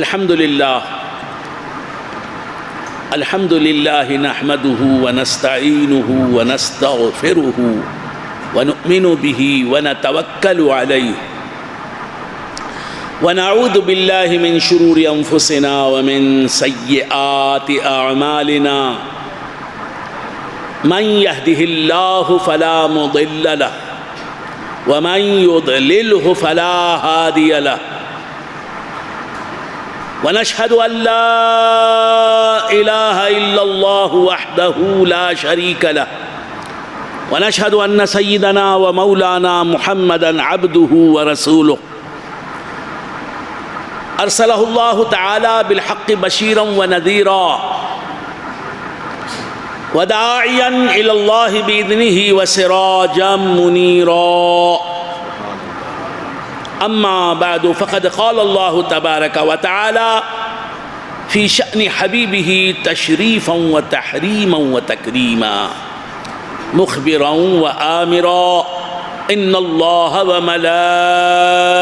الحمد لله نحمده ونستعينه ونستغفره ونؤمن به ونتوكل عليه ونعوذ بالله من شرور أنفسنا ومن سيئات أعمالنا من يهده الله فلا مضل له ومن يضلله فلا هادي له ونشهد أن لا إله إلا الله وحده لا شريك له ونشهد أن سيدنا ومولانا محمدا عبده ورسوله أرسله الله تعالى بالحق بشيرا ونذيرا وداعيا إلى الله بإذنه وسراجا منيرا أما بعد فقد قال الله تبارك وتعالى في شأن حبيبه تشريفا وتحريما وتكريما مخبرا وآمرا إن الله وملائكته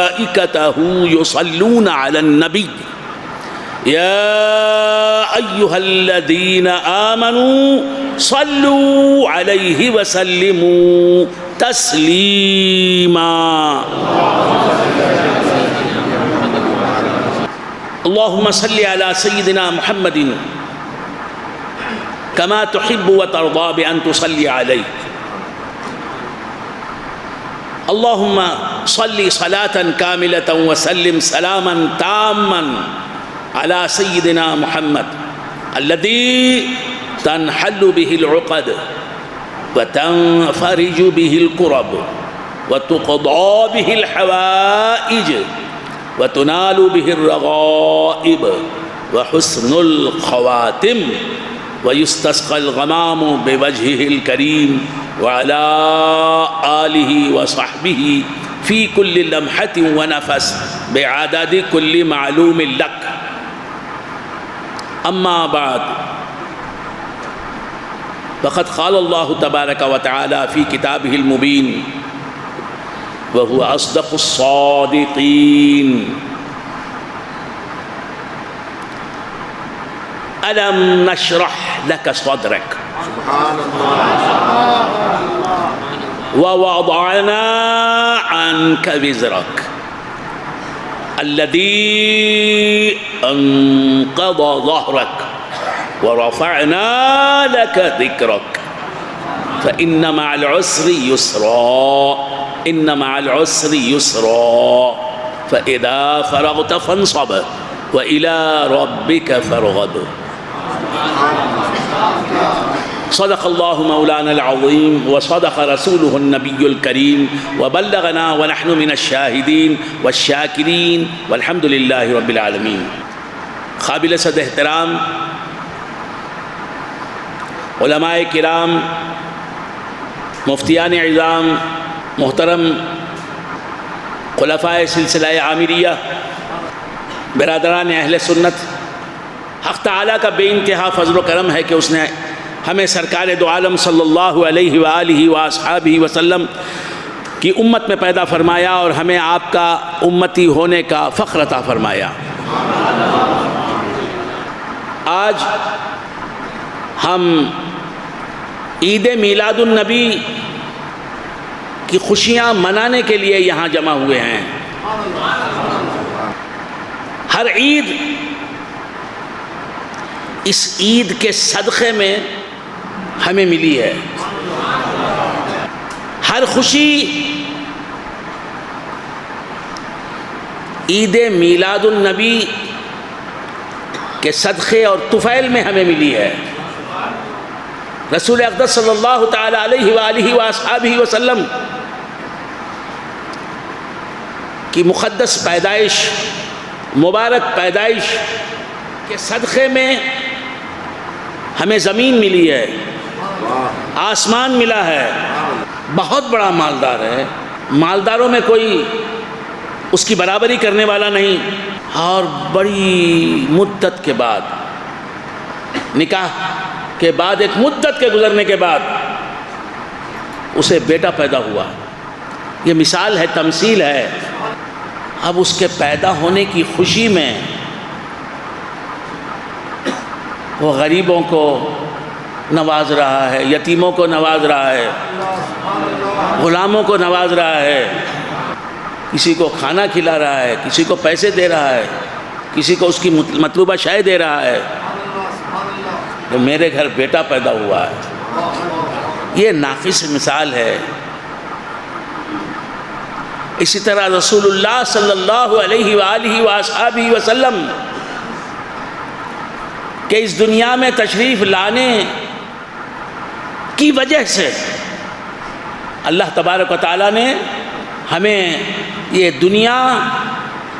يصلون على النبي يا أيها الذين آمنوا صلوا عليه وسلموا تسليما اللهم صل على سيدنا محمد كما تحب وترضى بأن تصلي عليه اللهم صل صلاة كاملة وسلم سلاما تاما على سيدنا محمد الذي تنحل به العقد وتنفرج به الكرب وتقضى به الحوائج وتنال به الرغائب وحسن الخواتم ويستسقى الغمام بوجهه الكريم وعلى آله وصحبه في كل لمحة ونفس بعدد كل معلوم لك أما بعد فقد قال الله تبارك وتعالى في كتابه المبين وهو أصدق الصادقين ألم نشرح لك صدرك سبحان الله ووضعنا عنك وزرك الذي أنقض ظهرك ورفعنا لك ذكرك فإن مع العسر يسرا إن مع العسر يسرا فإذا فرغت فانصب وإلى ربك فارغب صدق الله مولانا العظيم وصدق رسوله النبي الكريم وبلغنا ونحن من الشاهدين والشاكرين والحمد لله رب العالمين قابل صد احترام علماء کرام مفتیان اعظام محترم خلفائے سلسلہ عامریہ برادران اہل سنت حق تعالیٰ کا بے انتہا فضل و کرم ہے کہ اس نے ہمیں سرکار دو عالم صلی اللہ علیہ وآلہ وآصحابہ وسلم کی امت میں پیدا فرمایا اور ہمیں آپ کا امتی ہونے کا فخر عطا فرمایا۔ آج ہم عید میلاد النبی کی خوشیاں منانے کے لیے یہاں جمع ہوئے ہیں۔ ہر عید اس عید کے صدقے میں ہمیں ملی ہے، ہر خوشی عید میلاد النبی کے صدقے اور طفیل میں ہمیں ملی ہے۔ رسول اقدس صلی اللہ تعالیٰ علیہ وآلہ وآصحابہ وسلم کی مقدس پیدائش، مبارک پیدائش کے صدقے میں ہمیں زمین ملی ہے، آسمان ملا ہے، بہت بڑا مالدار ہے، مالداروں میں کوئی اس کی برابری کرنے والا نہیں، اور بڑی مدت کے بعد، نکاح کے بعد، ایک مدت کے گزرنے کے بعد اسے بیٹا پیدا ہوا۔ یہ مثال ہے، تمثیل ہے۔ اب اس کے پیدا ہونے کی خوشی میں وہ غریبوں کو نواز رہا ہے، یتیموں کو نواز رہا ہے، غلاموں کو نواز رہا ہے، کسی کو کھانا کھلا رہا ہے، کسی کو پیسے دے رہا ہے، کسی کو اس کی مطلوبہ شے دے رہا ہے۔ تو میرے گھر بیٹا پیدا ہوا ہے، یہ ناقص مثال ہے۔ اسی طرح رسول اللہ صلی اللہ علیہ وآلہ وآصحابہ وسلم کہ اس دنیا میں تشریف لانے کی وجہ سے اللہ تبارک و تعالیٰ نے ہمیں یہ دنیا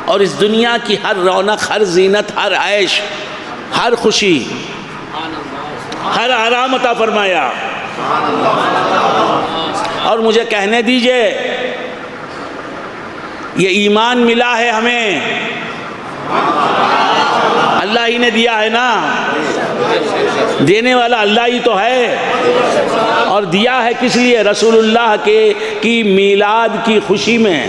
اور اس دنیا کی ہر رونق، ہر زینت، ہر عیش، ہر خوشی، ہر آرام عطا فرمایا۔ اور مجھے کہنے دیجئے، یہ ایمان ملا ہے ہمیں، اللہ ہی نے دیا ہے نا، دینے والا اللہ ہی تو ہے۔ اور دیا ہے کس لیے؟ رسول اللہ کی میلاد کی خوشی میں،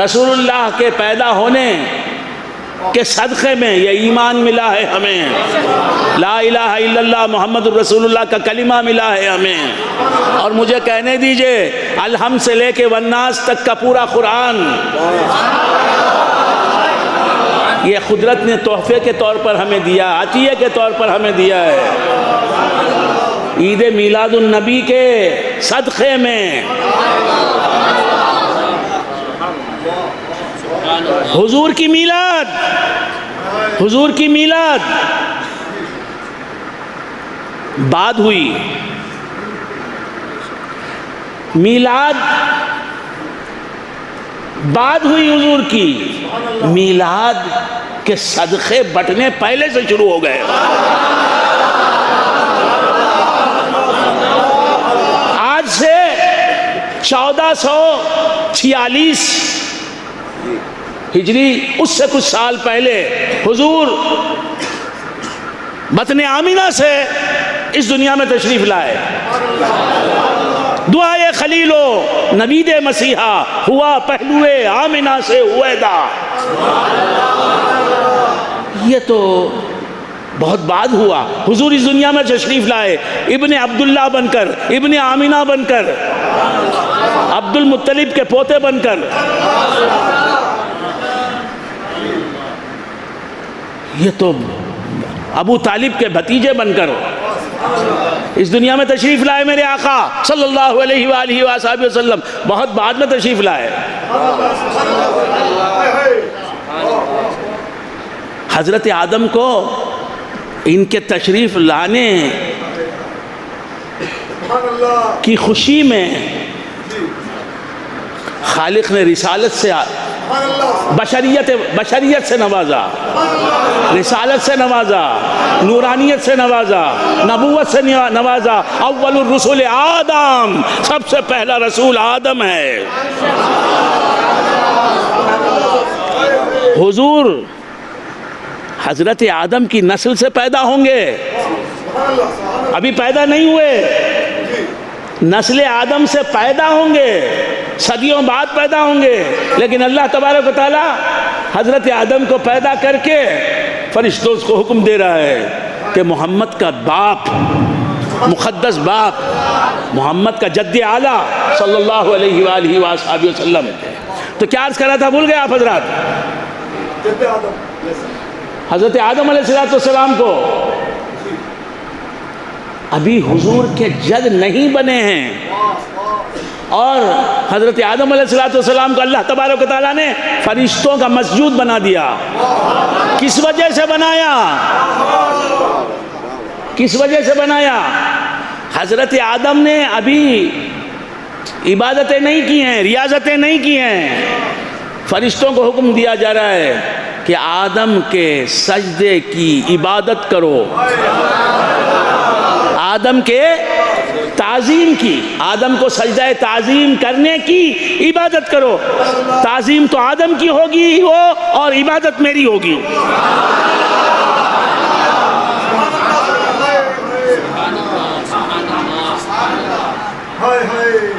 رسول اللہ کے پیدا ہونے کے صدقے میں یہ ایمان ملا ہے ہمیں، لا الہ الا اللہ محمد الرسول اللہ کا کلمہ ملا ہے ہمیں۔ اور مجھے کہنے دیجئے، الحمد سے لے کے والناس تک کا پورا قرآن یہ قدرت نے تحفے کے طور پر ہمیں دیا، عطیہ کے طور پر ہمیں دیا ہے۔ عید میلاد النبی کے صدقے میں حضور کی میلاد، حضور کی میلاد بعد ہوئی، میلاد بعد ہوئی حضور کی، میلاد کے صدقے بٹنے پہلے سے شروع ہو گئے۔ آج سے 1446 ہجری، اس سے کچھ سال پہلے حضور بطن آمینہ سے اس دنیا میں تشریف لائے۔ دعائے خلیلو نبید مسیحا ہوا پہلوئے آمینہ سے ہوئیدا۔ یہ تو بہت بعد ہوا، حضور اس دنیا میں تشریف لائے ابن عبداللہ بن کر، ابن آمینہ بن کر، عبد المطلب کے پوتے بن کر۔ یہ تو ابو طالب کے بھتیجے بن کر اس دنیا میں تشریف لائے میرے آقا صلی اللہ علیہ وآلہ وآلہ وسلم، بہت بعد میں تشریف لائے۔ حضرت آدم کو ان کے تشریف لانے کی خوشی میں خالق نے رسالت سے، بشریت سے نوازا، رسالت سے نوازا، نورانیت سے نوازا، نبوت سے نوازا۔ اول الرسول آدم، سب سے پہلا رسول آدم ہے۔ حضور حضرت آدم کی نسل سے پیدا ہوں گے، ابھی پیدا نہیں ہوئے، نسل آدم سے پیدا ہوں گے، صدیوں بعد پیدا ہوں گے، لیکن اللہ تبارک و تعالی حضرت آدم کو پیدا کر کے فرشتوں کو حکم دے رہا ہے کہ محمد کا باپ، مقدس باپ، محمد کا جد اعلیٰ صلی اللہ علیہ وآلہ وآلہ وسلم۔ تو کیا عرض کر رہا تھا، بھول گئے آپ حضرات؟ حضرت آدم علیہ السلام کو ابھی حضور کے جد نہیں بنے ہیں، اور حضرت آدم علیہ السلام کو اللہ تبارک و تعالیٰ نے فرشتوں کا مسجود بنا دیا۔ کس وجہ سے بنایا؟ کس وجہ سے بنایا؟ حضرت آدم نے ابھی عبادتیں نہیں کی ہیں، ریاضتیں نہیں کی ہیں، فرشتوں کو حکم دیا جا رہا ہے کہ آدم کے سجدے کی عبادت کرو، آدم کے تعظیم کی، آدم کو سجدہ تعظیم کرنے کی عبادت کرو۔ تعظیم تو آدم کی ہوگی وہ، اور عبادت میری ہوگی۔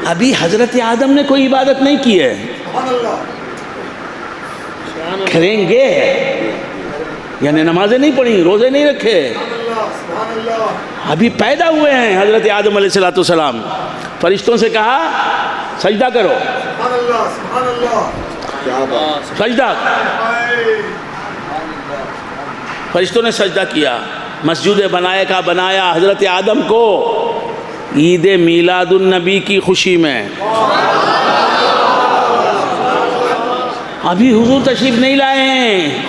ابھی حضرت آدم نے کوئی عبادت نہیں کی ہے، کریں گے یعنی نمازیں نہیں پڑھی، روزے نہیں رکھے، ابھی پیدا ہوئے ہیں۔ حضرت آدم علیہ السلام فرشتوں سے کہا سجدہ کرو، سجدہ، فرشتوں نے سجدہ کیا، مسجد بنائے کا بنایا حضرت آدم کو عید میلاد النبی کی خوشی میں۔ ابھی حضور تشریف نہیں لائے ہیں،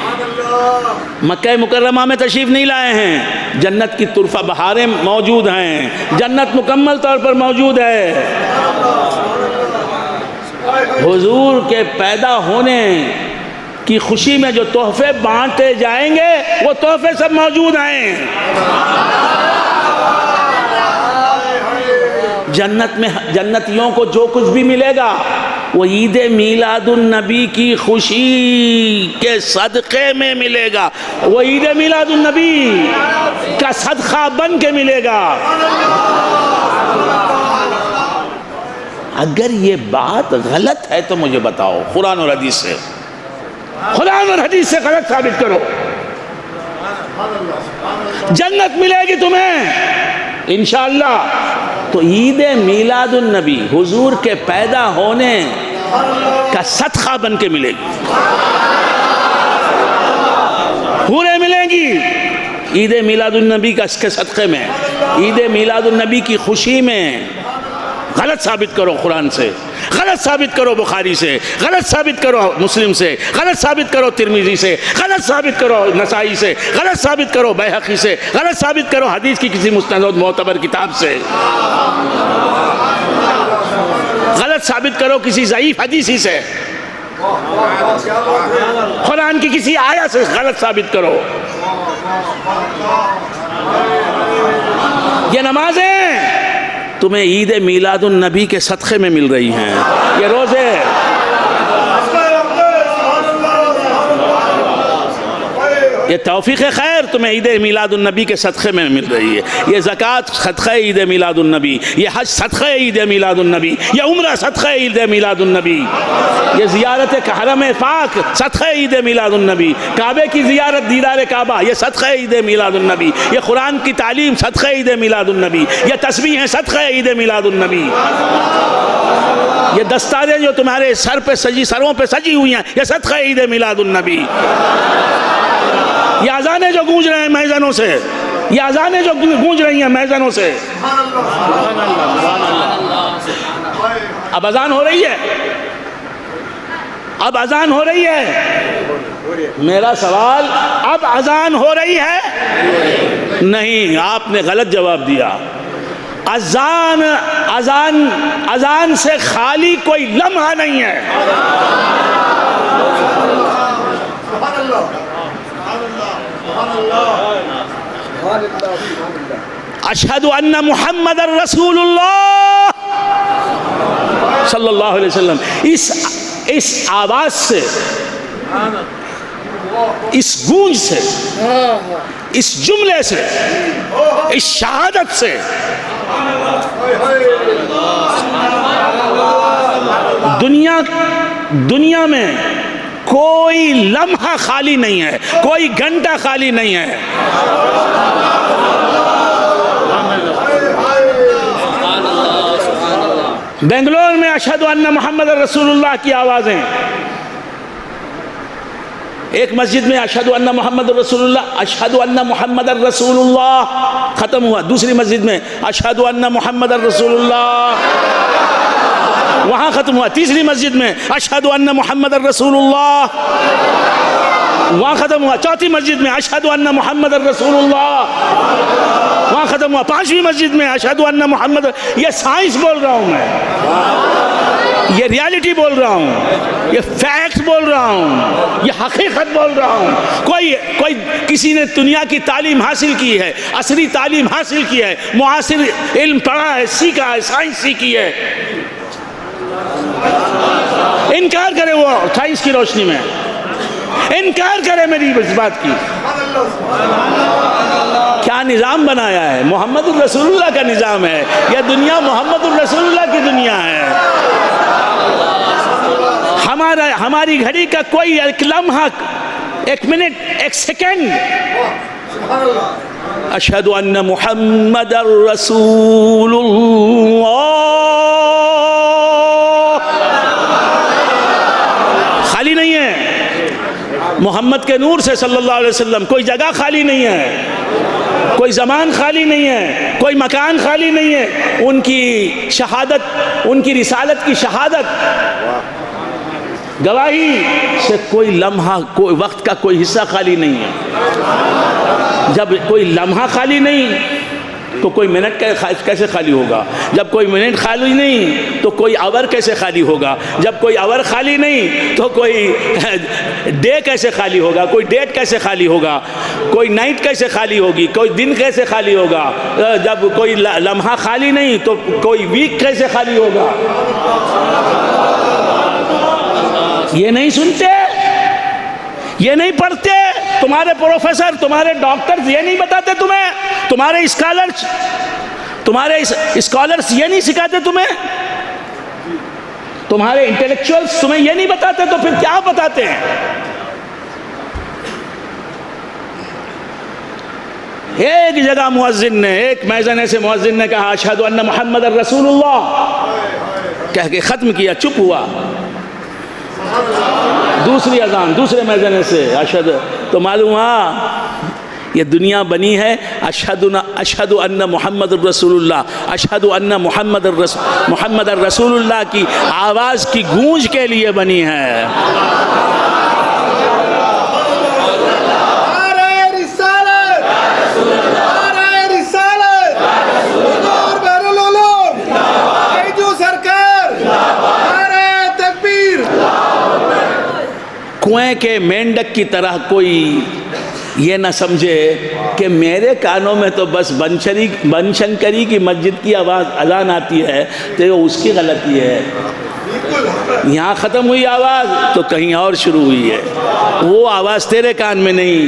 مکہ مکرمہ میں تشریف نہیں لائے ہیں، جنت کی طرفہ بہاریں موجود ہیں، جنت مکمل طور پر موجود ہے۔ حضور کے پیدا ہونے کی خوشی میں جو تحفے بانٹے جائیں گے وہ تحفے سب موجود ہیں۔ جنت میں جنتیوں کو جو کچھ بھی ملے گا وہ عید میلاد النبی کی خوشی کے صدقے میں ملے گا، وہ عید میلاد النبی کا صدقہ بن کے ملے گا۔ اگر یہ بات غلط ہے تو مجھے بتاؤ، قرآن اور حدیث سے، قرآن اور حدیث سے غلط ثابت کرو۔ جنت ملے گی تمہیں انشاءاللہ تو عید میلاد النبی حضور کے پیدا ہونے کا صدقہ بن کے ملے گی، پورے ملیں گی عید میلاد النبی کا اس کے صدقے میں، عید میلاد النبی کی خوشی میں۔ غلط ثابت کرو قرآن سے، غلط ثابت کرو بخاری سے، غلط ثابت کرو مسلم سے، غلط ثابت کرو ترمذی سے، غلط ثابت کرو نسائی سے، غلط ثابت کرو بیہقی سے، غلط ثابت کرو حدیث کی کسی مستند معتبر کتاب سے، غلط ثابت کرو کسی ضعیف حدیثی سے، قرآن کی کسی آیت سے غلط ثابت کرو۔ یہ نمازیں تمہیں عید میلاد النبی کے صدقے میں مل رہی ہیں، یہ روزے یہ توفیق خیر تمہیں عید میلاد النبی کے صدقے میں مل رہی ہے، یہ زکوٰۃ صدقہ عید میلاد النبی، یہ حج صدقہ عید میلاد النبی، یہ عمرہ صدقہ عید میلاد النبی، یہ زیارت حرم پاک صدقہ عید میلاد النبی، کعبے کی زیارت دیدار کعبہ یہ صدقہ عید میلاد النبی، یہ قرآن کی تعلیم صدقہ عید میلاد النبی، یہ تسبیحیں صدقہ عید میلاد النبی، یہ دستاریں جو تمہارے سروں پہ سجی ہوئی ہیں یہ صدقہ عید میلاد النبی، یہ اذانیں جو گونج رہے ہیں میدانوں سے، یہ اذانیں جو گونج رہی ہیں میدانوں سے، اب اذان ہو رہی ہے، اب اذان ہو رہی ہے، میرا سوال اب اذان ہو رہی ہے؟ نہیں، آپ نے غلط جواب دیا۔ اذان سے خالی کوئی لمحہ نہیں ہے۔ اشہد ان محمد الرسول اللہ صلی اللہ علیہ وسلم، اس آواز سے، اس گونج سے، اس جملے سے، اس شہادت سے دنیا میں کوئی لمحہ خالی نہیں ہے، کوئی گھنٹہ خالی نہیں ہے۔ بنگلور میں اشہد ان محمد الرسول اللہ کی آوازیں، ایک مسجد میں اشہد ان محمد الرسول اللہ، اشہد ان محمد الرسول اللہ ختم ہوا، دوسری مسجد میں اشہد ان محمد الرسول اللہ وہاں ختم ہوا، تیسری مسجد میں اشہد ان محمد الرسول اللہ وہاں ختم ہوا، چوتھی مسجد میں اشہد ان محمد الرسول اللہ وہاں ختم ہوا، پانچویں مسجد میں اشہد ان محمد، یہ سائنس بول رہا ہوں میں، یہ ریالٹی بول رہا ہوں، یہ فیکٹ بول رہا ہوں، یہ حقیقت بول رہا ہوں۔ کوئی کسی نے دنیا کی تعلیم حاصل کی ہے، عصری تعلیم حاصل کی ہے، معاصر علم پڑھا ہے، سیکھا ہے، سائنس سیکھی ہے، انکار کرے وہ سائنس کی روشنی میں، انکار کرے میری اس بات کی۔ کیا نظام بنایا ہے؟ محمد الرسول اللہ کا نظام ہے، یہ دنیا محمد الرسول اللہ کی دنیا ہے۔ ہماری گھڑی کا کوئی ایک لمحہ، ایک منٹ، ایک سیکنڈ اشہد ان محمد رسول اللہ خالی نہیں ہے، محمد کے نور سے صلی اللہ علیہ وسلم کوئی جگہ خالی نہیں ہے، کوئی زمان خالی نہیں ہے، کوئی مکان خالی نہیں ہے، ان کی شہادت، ان کی رسالت کی شہادت، گواہی سے کوئی لمحہ، کوئی وقت کا کوئی حصہ خالی نہیں ہے۔ جب کوئی لمحہ خالی نہیں تو کوئی منٹ کیسے خالی ہوگا؟ جب کوئی منٹ خالی نہیں تو کوئی آور کیسے خالی ہوگا؟ جب کوئی آور خالی نہیں تو کوئی ڈے کیسے خالی ہوگا؟ کوئی ڈیٹ کیسے خالی ہوگا؟ کوئی نائٹ کیسے خالی ہوگی؟ کوئی دن کیسے خالی ہوگا؟ جب کوئی لمحہ خالی نہیں تو کوئی ویک کیسے خالی ہوگا؟ یہ نہیں سنتے، یہ نہیں پڑھتے، تمہارے پروفیسر، تمہارے ڈاکٹرز یہ نہیں بتاتے تمہیں، تمہارے اسکالرز یہ نہیں سکھاتے تمہیں، تمہارے انٹلیکچوئلز تمہیں یہ نہیں بتاتے، تو پھر کیا بتاتے ہیں؟ ایک جگہ مؤذن نے، ایک میزانے سے مؤذن نے کہا اشہد ان محمد رسول اللہ کہہ کے ختم کیا، چپ ہوا۔ دوسری اذان دوسرے میزانے سے اشہد، تو معلوم ہوا یہ دنیا بنی ہے اشہد ان محمد الرسول اللہ، اشہد ان محمد الرسول اللہ کی آواز کی گونج کے لیے بنی ہے۔ کنویں کے مینڈک کی طرح کوئی یہ نہ سمجھے کہ میرے کانوں میں تو بس بن شنکری کی مسجد کی آواز اذان آتی ہے تو یہ اس کی غلطی ہے، یہاں ختم ہوئی آواز تو کہیں اور شروع ہوئی ہے، وہ آواز تیرے کان میں نہیں،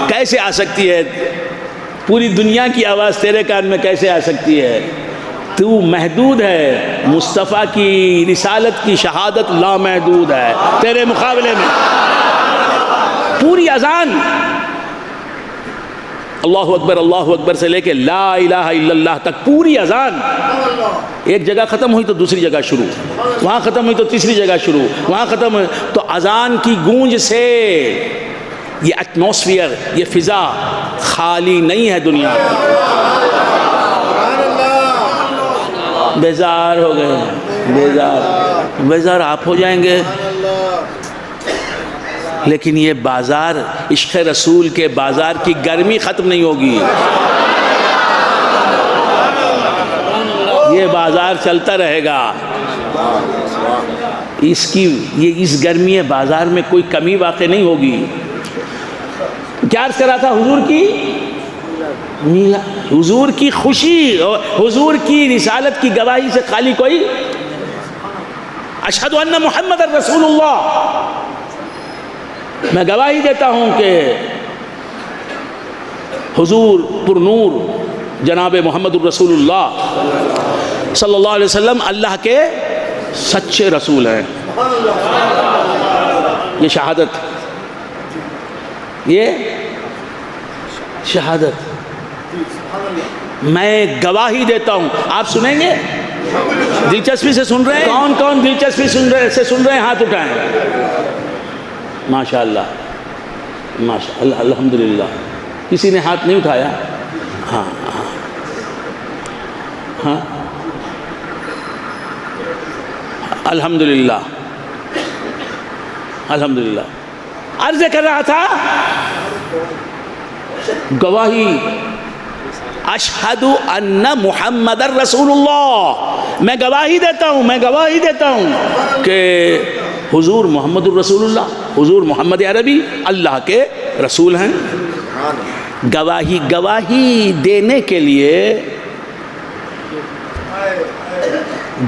کیسے آ سکتی ہے؟ پوری دنیا کی آواز تیرے کان میں کیسے آ سکتی ہے؟ تو محدود ہے، مصطفیٰ کی رسالت کی شہادت لامحدود ہے تیرے مقابلے میں۔ پوری اذان اللہ اکبر سے لے کے لا الہ الا اللہ تک پوری اذان، ایک جگہ ختم ہوئی تو دوسری جگہ شروع، وہاں ختم ہوئی تو تیسری جگہ شروع، وہاں ختم ہوئی تو اذان کی گونج سے یہ ایٹماسفیئر، یہ فضا خالی نہیں ہے دنیا کی۔ بیزار ہو گئے، بیزار آپ ہو جائیں گے، لیکن یہ بازار، عشق رسول کے بازار کی گرمی ختم نہیں ہوگی، یہ بازار چلتا رہے گا، اس گرمی بازار میں کوئی کمی واقع نہیں ہوگی۔ کیا عرض کرا تھا؟ حضور کی خوشی، حضور کی رسالت کی گواہی سے خالی کوئی، اشہد ان محمد رسول اللہ، میں گواہی دیتا ہوں کہ حضور پر نور جناب محمد الرسول اللہ صلی اللہ علیہ وسلم اللہ کے سچے رسول ہیں۔ یہ شہادت، یہ شہادت، میں گواہی دیتا ہوں۔ آپ سنیں گے؟ دلچسپی سے سن رہے ہیں؟ کون کون دلچسپی سے سن رہے ہیں؟ ہاتھ اٹھائیں۔ ماشاءاللہ ماشاءاللہ، الحمدللہ۔ کسی نے ہاتھ نہیں اٹھایا؟ ہاں ہاں، الحمدللہ الحمدللہ۔ عرض کر رہا تھا گواہی، اشہد ان محمد رسول اللہ، میں گواہی دیتا ہوں کہ حضور محمد الرسول اللہ، حضور محمد عربی اللہ کے رسول ہیں۔ گواہی دینے کے لیے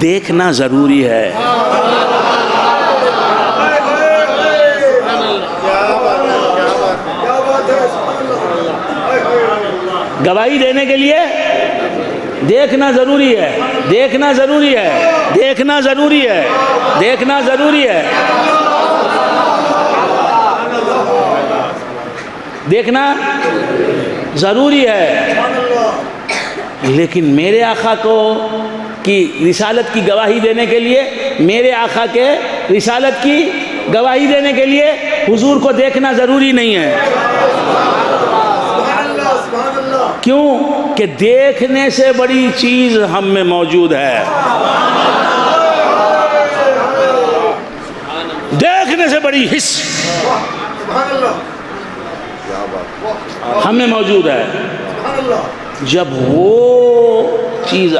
دیکھنا ضروری ہے۔ گواہی دینے کے لیے دیکھنا ضروری ہے، دیکھنا ضروری ہے، دیکھنا ضروری ہے، دیکھنا ضروری ہے۔ دیکھنا ضروری ہے، لیکن میرے آقا کو کی رسالت کی گواہی دینے کے لیے، میرے آقا کے رسالت کی گواہی دینے کے لیے حضور کو دیکھنا ضروری نہیں ہے۔ کیوں کہ دیکھنے سے بڑی چیز ہم میں موجود ہے، دیکھنے سے بڑی حس ہم میں موجود ہے۔ جب وہ چیز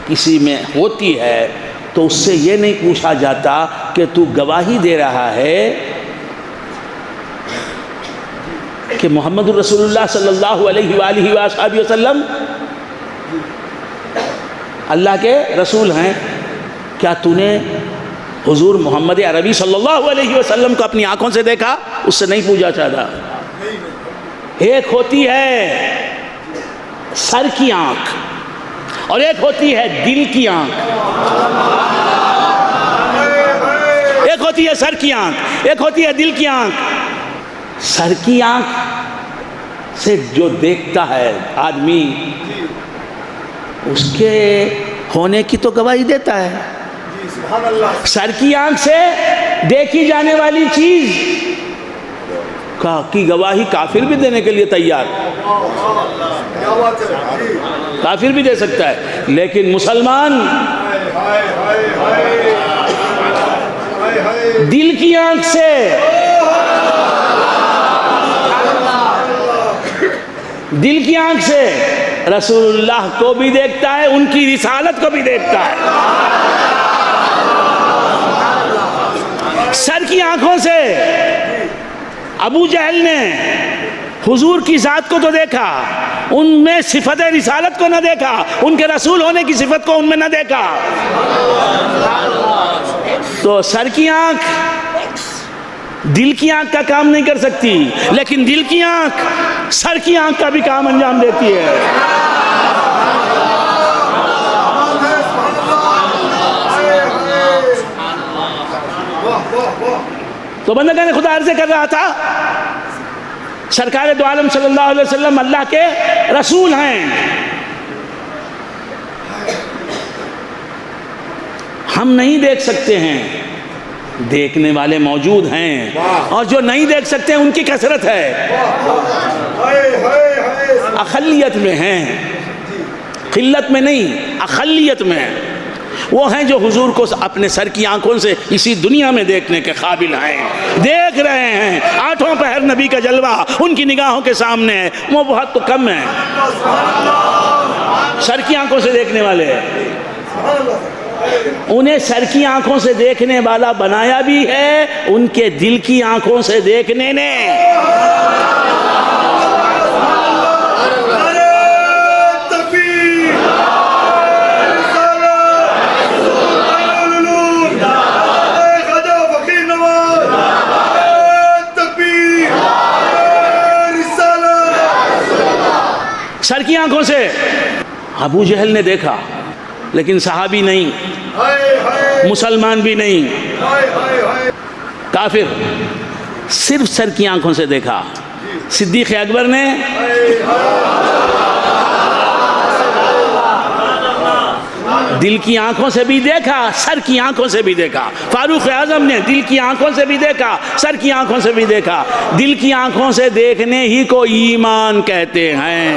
کسی میں ہوتی ہے تو اس سے یہ نہیں پوچھا جاتا کہ تو گواہی دے رہا ہے کہ محمد رسول اللہ صلی اللہ علیہ وآلہ وآلہ وسلم اللہ کے رسول ہیں، کیا تو نے حضور محمد عربی صلی اللہ علیہ وسلم کو اپنی آنکھوں سے دیکھا؟ اس سے نہیں پوچھا جاتا۔ ایک ہوتی ہے سر کی آنکھ اور ایک ہوتی ہے دل کی آنکھ، ایک ہوتی ہے سر کی آنکھ، ایک ہوتی ہے دل کی آنکھ۔ سر کی آنکھ سے جو دیکھتا ہے آدمی، اس کے ہونے کی تو گواہی دیتا ہے۔ سر کی آنکھ سے دیکھی جانے والی چیز کی گواہی کافر بھی دینے کے لیے تیار، کافر بھی دے سکتا ہے، لیکن مسلمان دل کی آنکھ سے دل کی آنکھ سے رسول اللہ کو بھی دیکھتا ہے، ان کی رسالت کو بھی دیکھتا ہے۔ سر کی آنکھوں سے ابو جہل نے حضور کی ذات کو تو دیکھا، ان میں صفت رسالت کو نہ دیکھا، ان کے رسول ہونے کی صفت کو ان میں نہ دیکھا۔ تو سر کی آنکھ دل کی آنکھ کا کام نہیں کر سکتی، لیکن دل کی آنکھ سر کی آنکھ کا بھی کام انجام دیتی ہے۔ تو بندگان خدا عرض کر رہا تھا، سرکار دو عالم صلی اللہ علیہ وسلم اللہ کے رسول ہیں، ہم نہیں دیکھ سکتے ہیں، دیکھنے والے موجود ہیں، اور جو نہیں دیکھ سکتے ان کی کثرت ہے، اقلیت میں ہیں، قلت میں نہیں، اقلیت میں وہ ہیں جو حضور کو اپنے سر کی آنکھوں سے اسی دنیا میں دیکھنے کے قابل ہیں، دیکھ رہے ہیں۔ آٹھوں پہر نبی کا جلوہ ان کی نگاہوں کے سامنے ہے، وہ بہت تو کم ہیں سر کی آنکھوں سے دیکھنے والے۔ انہیں سر کی آنکھوں سے دیکھنے والا بنایا بھی ہے ان کے دل کی آنکھوں سے دیکھنے نے۔ سر کی آنکھوں سے ابو جہل نے دیکھا، لیکن صحابی نہیں، مسلمان بھی نہیں، کافر، صرف سر کی آنکھوں سے دیکھا۔ صدیق اکبر نے دل کی آنکھوں سے بھی دیکھا، سر کی آنکھوں سے بھی دیکھا۔ فاروق اعظم نے دل کی آنکھوں سے بھی دیکھا، سر کی آنکھوں سے بھی دیکھا۔ دل کی آنکھوں سے دیکھنے ہی کو ایمان کہتے ہیں۔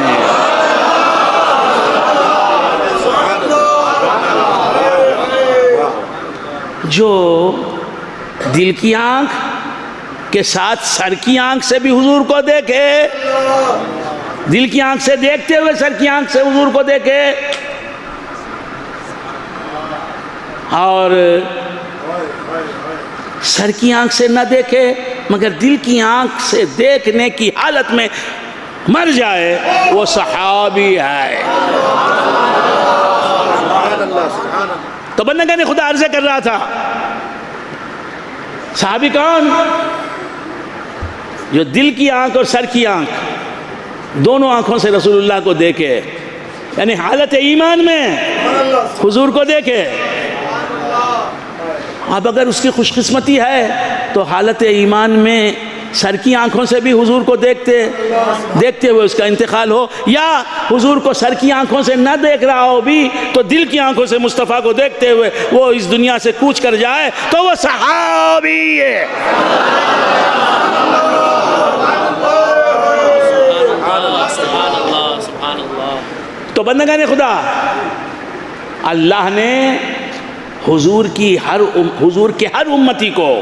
جو دل کی آنکھ کے ساتھ سر کی آنکھ سے بھی حضور کو دیکھے، دل کی آنکھ سے دیکھتے ہوئے سر کی آنکھ سے حضور کو دیکھے، اور سر کی آنکھ سے نہ دیکھے مگر دل کی آنکھ سے دیکھنے کی حالت میں مر جائے، وہ صحابی ہے۔ تو بندگان خدا عرض کر رہا تھا، صحابی کون؟ جو دل کی آنکھ اور سر کی آنکھ دونوں آنکھوں سے رسول اللہ کو دیکھے، یعنی حالت ایمان میں حضور کو دیکھے۔ اب اگر اس کی خوش قسمتی ہے تو حالت ایمان میں سر کی آنکھوں سے بھی حضور کو دیکھتے ہوئے اس کا انتقال ہو، یا حضور کو سر کی آنکھوں سے نہ دیکھ رہا ہو بھی تو دل کی آنکھوں سے مصطفیٰ کو دیکھتے ہوئے وہ اس دنیا سے کوچ کر جائے تو وہ صحابی ہے۔ تو بندگان خدا، اللہ نے حضور کے ہر امتی کو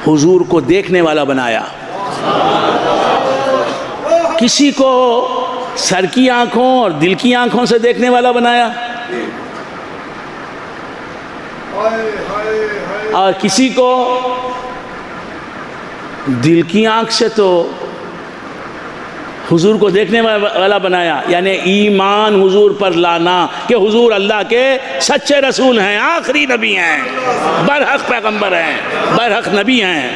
حضور کو دیکھنے والا بنایا۔ کسی کو سر کی آنکھوں اور دل کی آنکھوں سے دیکھنے والا بنایا، اور کسی کو دل کی آنکھ سے تو حضور کو دیکھنے والا بنایا، یعنی ایمان حضور پر لانا کہ حضور اللہ کے سچے رسول ہیں، آخری نبی ہیں، برحق پیغمبر ہیں، برحق نبی ہیں،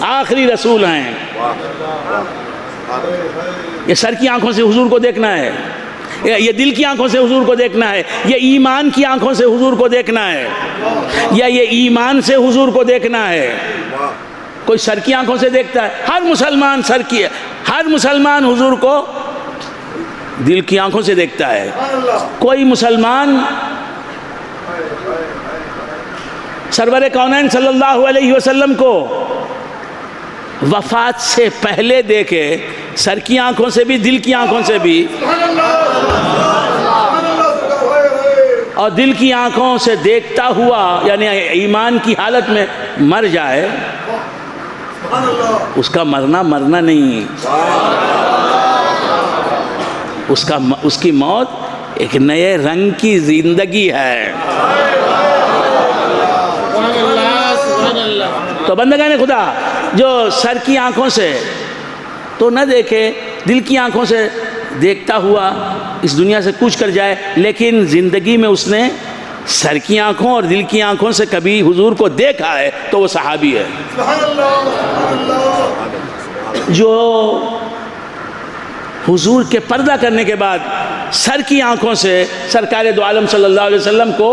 آخری رسول ہیں۔ یہ سر کی آنکھوں سے حضور کو دیکھنا ہے، یہ دل کی آنکھوں سے حضور کو دیکھنا ہے، یہ ایمان کی آنکھوں سے حضور کو دیکھنا ہے، یا یہ ایمان سے حضور کو دیکھنا ہے۔ کوئی سر کی آنکھوں سے دیکھتا ہے، ہر مسلمان حضور کو دل کی آنکھوں سے دیکھتا ہے۔ کوئی مسلمان سرور کونین صلی اللہ علیہ وسلم کو وفات سے پہلے دیکھے، سر کی آنکھوں سے بھی دل کی آنکھوں سے بھی، اور دل کی آنکھوں سے دیکھتا ہوا یعنی ایمان کی حالت میں مر جائے، اس کا مرنا نہیں، اس کی موت ایک نئے رنگ کی زندگی ہے۔ تو بندگان خدا، جو سر کی آنکھوں سے تو نہ دیکھے، دل کی آنکھوں سے دیکھتا ہوا اس دنیا سے کوچ کر جائے، لیکن زندگی میں اس نے سر کی آنکھوں اور دل کی آنکھوں سے کبھی حضور کو دیکھا ہے تو وہ صحابی ہے۔ جو حضور کے پردہ کرنے کے بعد سر کی آنکھوں سے سرکار دو عالم صلی اللہ علیہ وسلم کو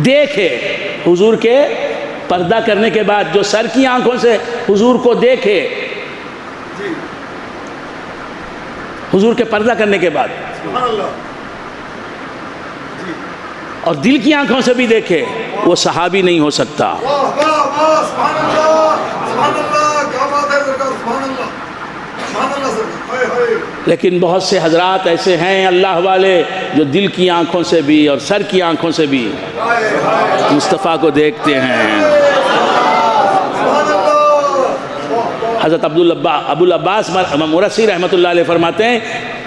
دیکھے، حضور کے پردہ کرنے کے بعد جو سر کی آنکھوں سے حضور کو دیکھے، حضور کے پردہ کرنے کے بعد اور دل کی آنکھوں سے بھی دیکھے، وہ صحابی نہیں ہو سکتا۔ لیکن بہت سے حضرات ایسے ہیں اللہ والے جو دل کی آنکھوں سے بھی اور سر کی آنکھوں سے بھی مصطفیٰ کو دیکھتے ہیں۔ حضرت ابو العباس مرسی رحمۃ اللہ علیہ فرماتے ہیں،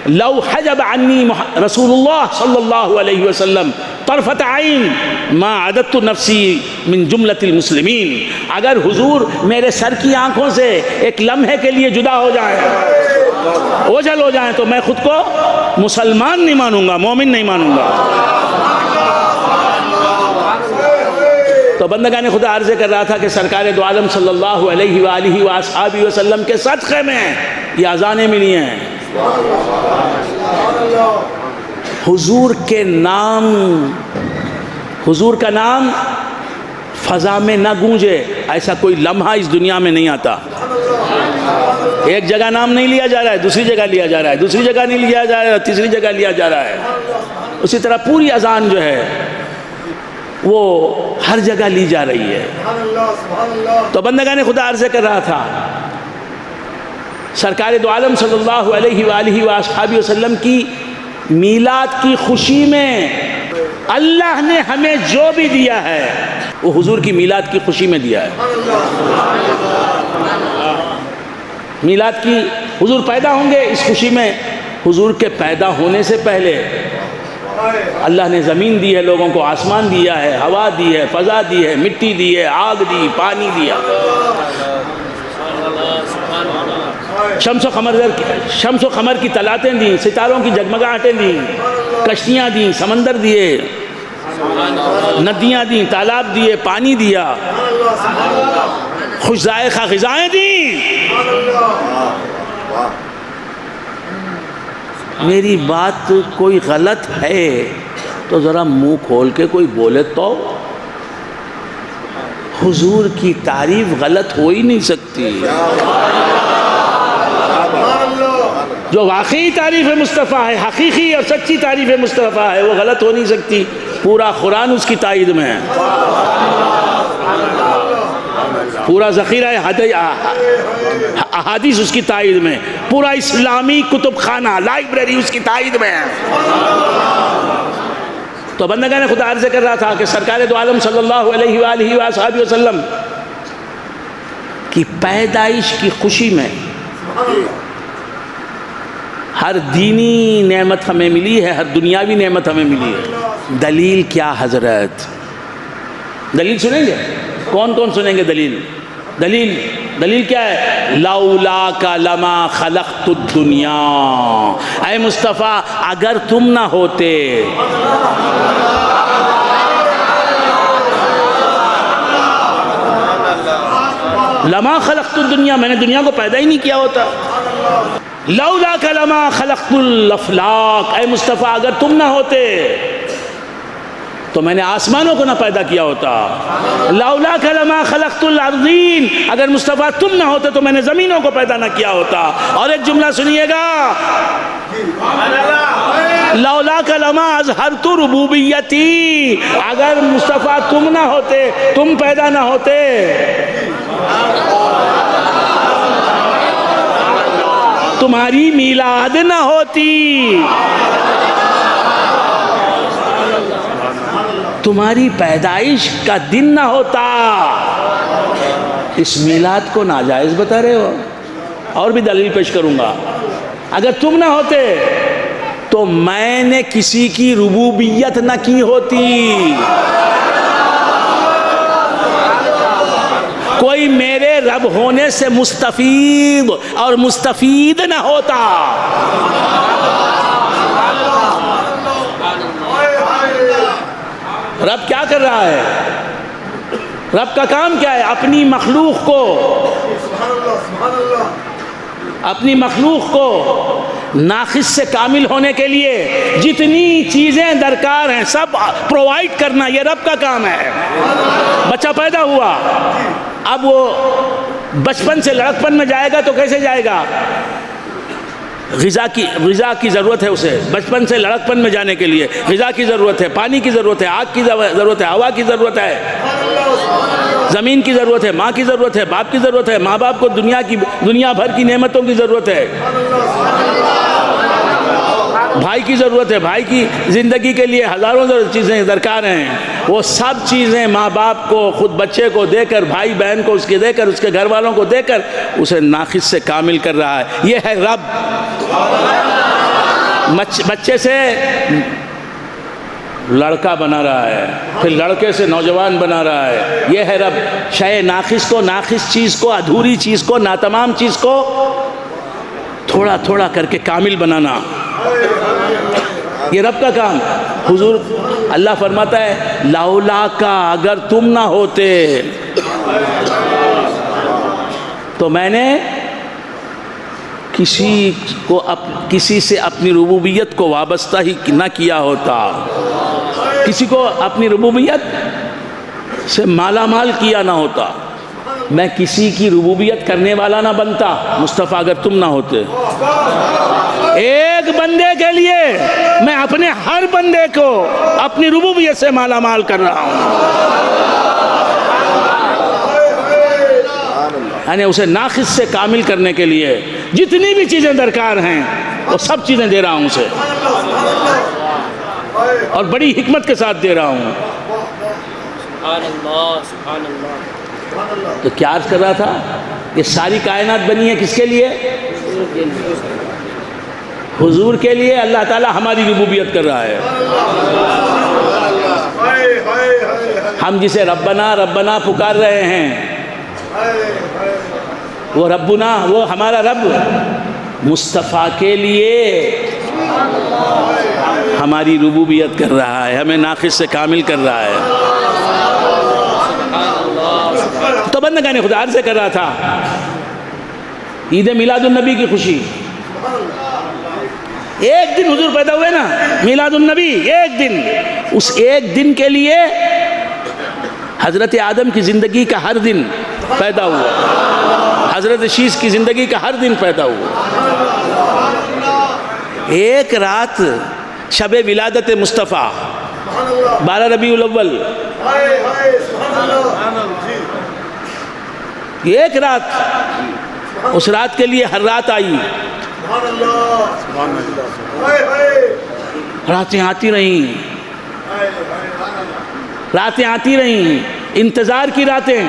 لو حجب عنی رسول اللہ صلی اللہ علیہ وسلم طرفت عین ما عددت نفسی من جملۃ المسلمین، اگر حضور میرے سر کی آنکھوں سے ایک لمحے کے لیے جدا ہو جائیں، اوجھل ہو جائیں، تو میں خود کو مسلمان نہیں مانوں گا، مومن نہیں مانوں گا۔ تو بندگان خدا عرض کر رہا تھا کہ سرکار دو عالم صلی اللہ علیہ وآلہ وآصحابہ وسلم کے صدقے میں یہ اذانیں ملی ہیں۔ حضور کے نام، حضور کا نام فضا میں نہ گونجے، ایسا کوئی لمحہ اس دنیا میں نہیں آتا۔ ایک جگہ نام نہیں لیا جا رہا ہے، دوسری جگہ لیا جا رہا ہے، دوسری جگہ نہیں لیا جا رہا ہے، تیسری جگہ لیا جا رہا ہے۔ اسی طرح پوری اذان جو ہے وہ ہر جگہ لی جا رہی ہے۔ تو بندگان خدا عرض کر رہا تھا، سرکار دو عالم صلی اللہ علیہ وآلہ وآصحابہ وسلم کی میلاد کی خوشی میں اللہ نے ہمیں جو بھی دیا ہے وہ حضور کی میلاد کی خوشی میں دیا ہے۔ میلاد کی، حضور پیدا ہوں گے اس خوشی میں، حضور کے پیدا ہونے سے پہلے اللہ نے زمین دی ہے لوگوں کو، آسمان دیا ہے، ہوا دی ہے، فضا دی ہے، مٹی دی ہے، آگ دی، پانی دیا، شمس و قمر کی طلعتیں دیں، ستاروں کی جگمگاہٹیں دیں، کشتیاں دیں، سمندر دیے، ندیاں دیں، تالاب دیے، پانی دیا، خوش ذائقہ غذائیں دیں۔ میری بات کوئی غلط ہے تو ذرا منہ کھول کے کوئی بولے تو۔ حضور کی تعریف غلط ہو ہی نہیں سکتی. جو واقعی تعریف مصطفیٰ ہے، حقیقی اور سچی تعریف مصطفیٰ ہے، وہ غلط ہو نہیں سکتی. پورا قرآن اس کی تائید میں ہے، پورا ذخیرہ احادیث اس کی تائید میں، پورا اسلامی کتب خانہ لائبریری اس کی تائید میں ہے. تو بندگان خدا عرض کر رہا تھا کہ سرکار دو عالم صلی اللہ علیہ وآلہ وآلہ وسلم کی پیدائش کی خوشی میں ہر دینی نعمت ہمیں ملی ہے، ہر دنیاوی نعمت ہمیں ملی ہے. دلیل کیا حضرت؟ دلیل سنیں گے؟ کون کون سنیں گے دلیل؟ دلیل کیا ہے؟ لولاک لما خلقت الدنیا. اے مصطفیٰ اگر تم نہ ہوتے، لما خلقت الدنیا، میں نے دنیا کو پیدا ہی نہیں کیا ہوتا. لولاک لما خلقت الافلاک، اے مصطفیٰ اگر تم نہ ہوتے تو میں نے آسمانوں کو نہ پیدا کیا ہوتا. لولاک لما خلقت الارضین، اگر مصطفیٰ تم نہ ہوتے تو میں نے زمینوں کو پیدا نہ کیا ہوتا. اور ایک جملہ سنیے گا، لولاک لما اظہرت ربوبیتی، اگر مصطفیٰ تم نہ ہوتے، تم پیدا نہ ہوتے، تمہاری میلاد نہ ہوتی، تمہاری پیدائش کا دن نہ ہوتا. اس میلاد کو ناجائز بتا رہے ہو؟ اور بھی دلیل پیش کروں گا. اگر تم نہ ہوتے تو میں نے کسی کی ربوبیت نہ کی ہوتی، کوئی میرے رب ہونے سے مستفید اور مستفید نہ ہوتا. رب کیا کر رہا ہے؟ رب کا کام کیا ہے؟ اپنی مخلوق کو ناقص سے کامل ہونے کے لیے جتنی چیزیں درکار ہیں سب پرووائڈ کرنا، یہ رب کا کام ہے. بچہ پیدا ہوا، اب وہ بچپن سے لڑکپن میں جائے گا تو کیسے جائے گا؟ غذا کی ضرورت ہے اسے. بچپن سے لڑکپن میں جانے کے لیے غذا کی ضرورت ہے، پانی کی ضرورت ہے، آگ کی ضرورت ہے، ہوا کی ضرورت ہے، زمین کی ضرورت ہے، ماں کی ضرورت ہے، باپ کی ضرورت ہے. ماں باپ کو دنیا بھر کی نعمتوں کی ضرورت ہے. بھائی کی ضرورت ہے، بھائی کی زندگی کے لیے ہزاروں چیزیں درکار ہیں. وہ سب چیزیں ماں باپ کو، خود بچے کو دے کر، بھائی بہن کو اس کے دے کر، اس کے گھر والوں کو دے کر اسے ناقص سے کامل کر رہا ہے. یہ ہے رب. بچے سے لڑکا بنا رہا ہے، پھر لڑکے سے نوجوان بنا رہا ہے. یہ ہے رب. شے ناقص کو، ناقص چیز کو، ادھوری چیز کو، ناتمام چیز کو تھوڑا تھوڑا کر کے کامل بنانا، یہ رب کا کام. حضور اللہ فرماتا ہے لولا کا، اگر تم نہ ہوتے تو میں نے کسی سے اپنی ربوبیت کو وابستہ ہی نہ کیا ہوتا، کسی کو اپنی ربوبیت سے مالا مال کیا نہ ہوتا، میں کسی کی ربوبیت کرنے والا نہ بنتا مصطفیٰ اگر تم نہ ہوتے. ایک بندے کے لیے میں اپنے ہر بندے کو اپنی ربوبیت سے مالا مال کر رہا ہوں، یعنی اسے ناقص سے کامل کرنے کے لیے جتنی بھی چیزیں درکار ہیں وہ سب چیزیں دے رہا ہوں اسے، اور بڑی حکمت کے ساتھ دے رہا ہوں. تو کیا عرض کر رہا تھا؟ یہ ساری کائنات بنی ہے کس کے لیے؟ حضور کے لیے. اللہ تعالی ہماری ربوبیت کر رہا ہے. ہم جسے ربنا ربنا پکار رہے ہیں، وہ ربنا، وہ ہمارا رب مصطفیٰ کے لیے ہماری ربوبیت کر رہا ہے، ہمیں ناقص سے کامل کر رہا ہے. تو بندگان خدا عرض کر رہا تھا عید میلاد النبی کی خوشی. ایک دن حضور پیدا ہوئے نا، میلاد النبی ایک دن، اس ایک دن کے لیے حضرت آدم کی زندگی کا ہر دن پیدا ہوا، حضرت شیش کی زندگی کا ہر دن پیدا ہوا۔ ایک رات شب ولادت مصطفیٰ 12 ربیع الاول، ایک رات، اس رات کے لیے ہر رات آئی، راتیں آتی رہیں، راتیں آتی رہیں، انتظار کی راتیں۔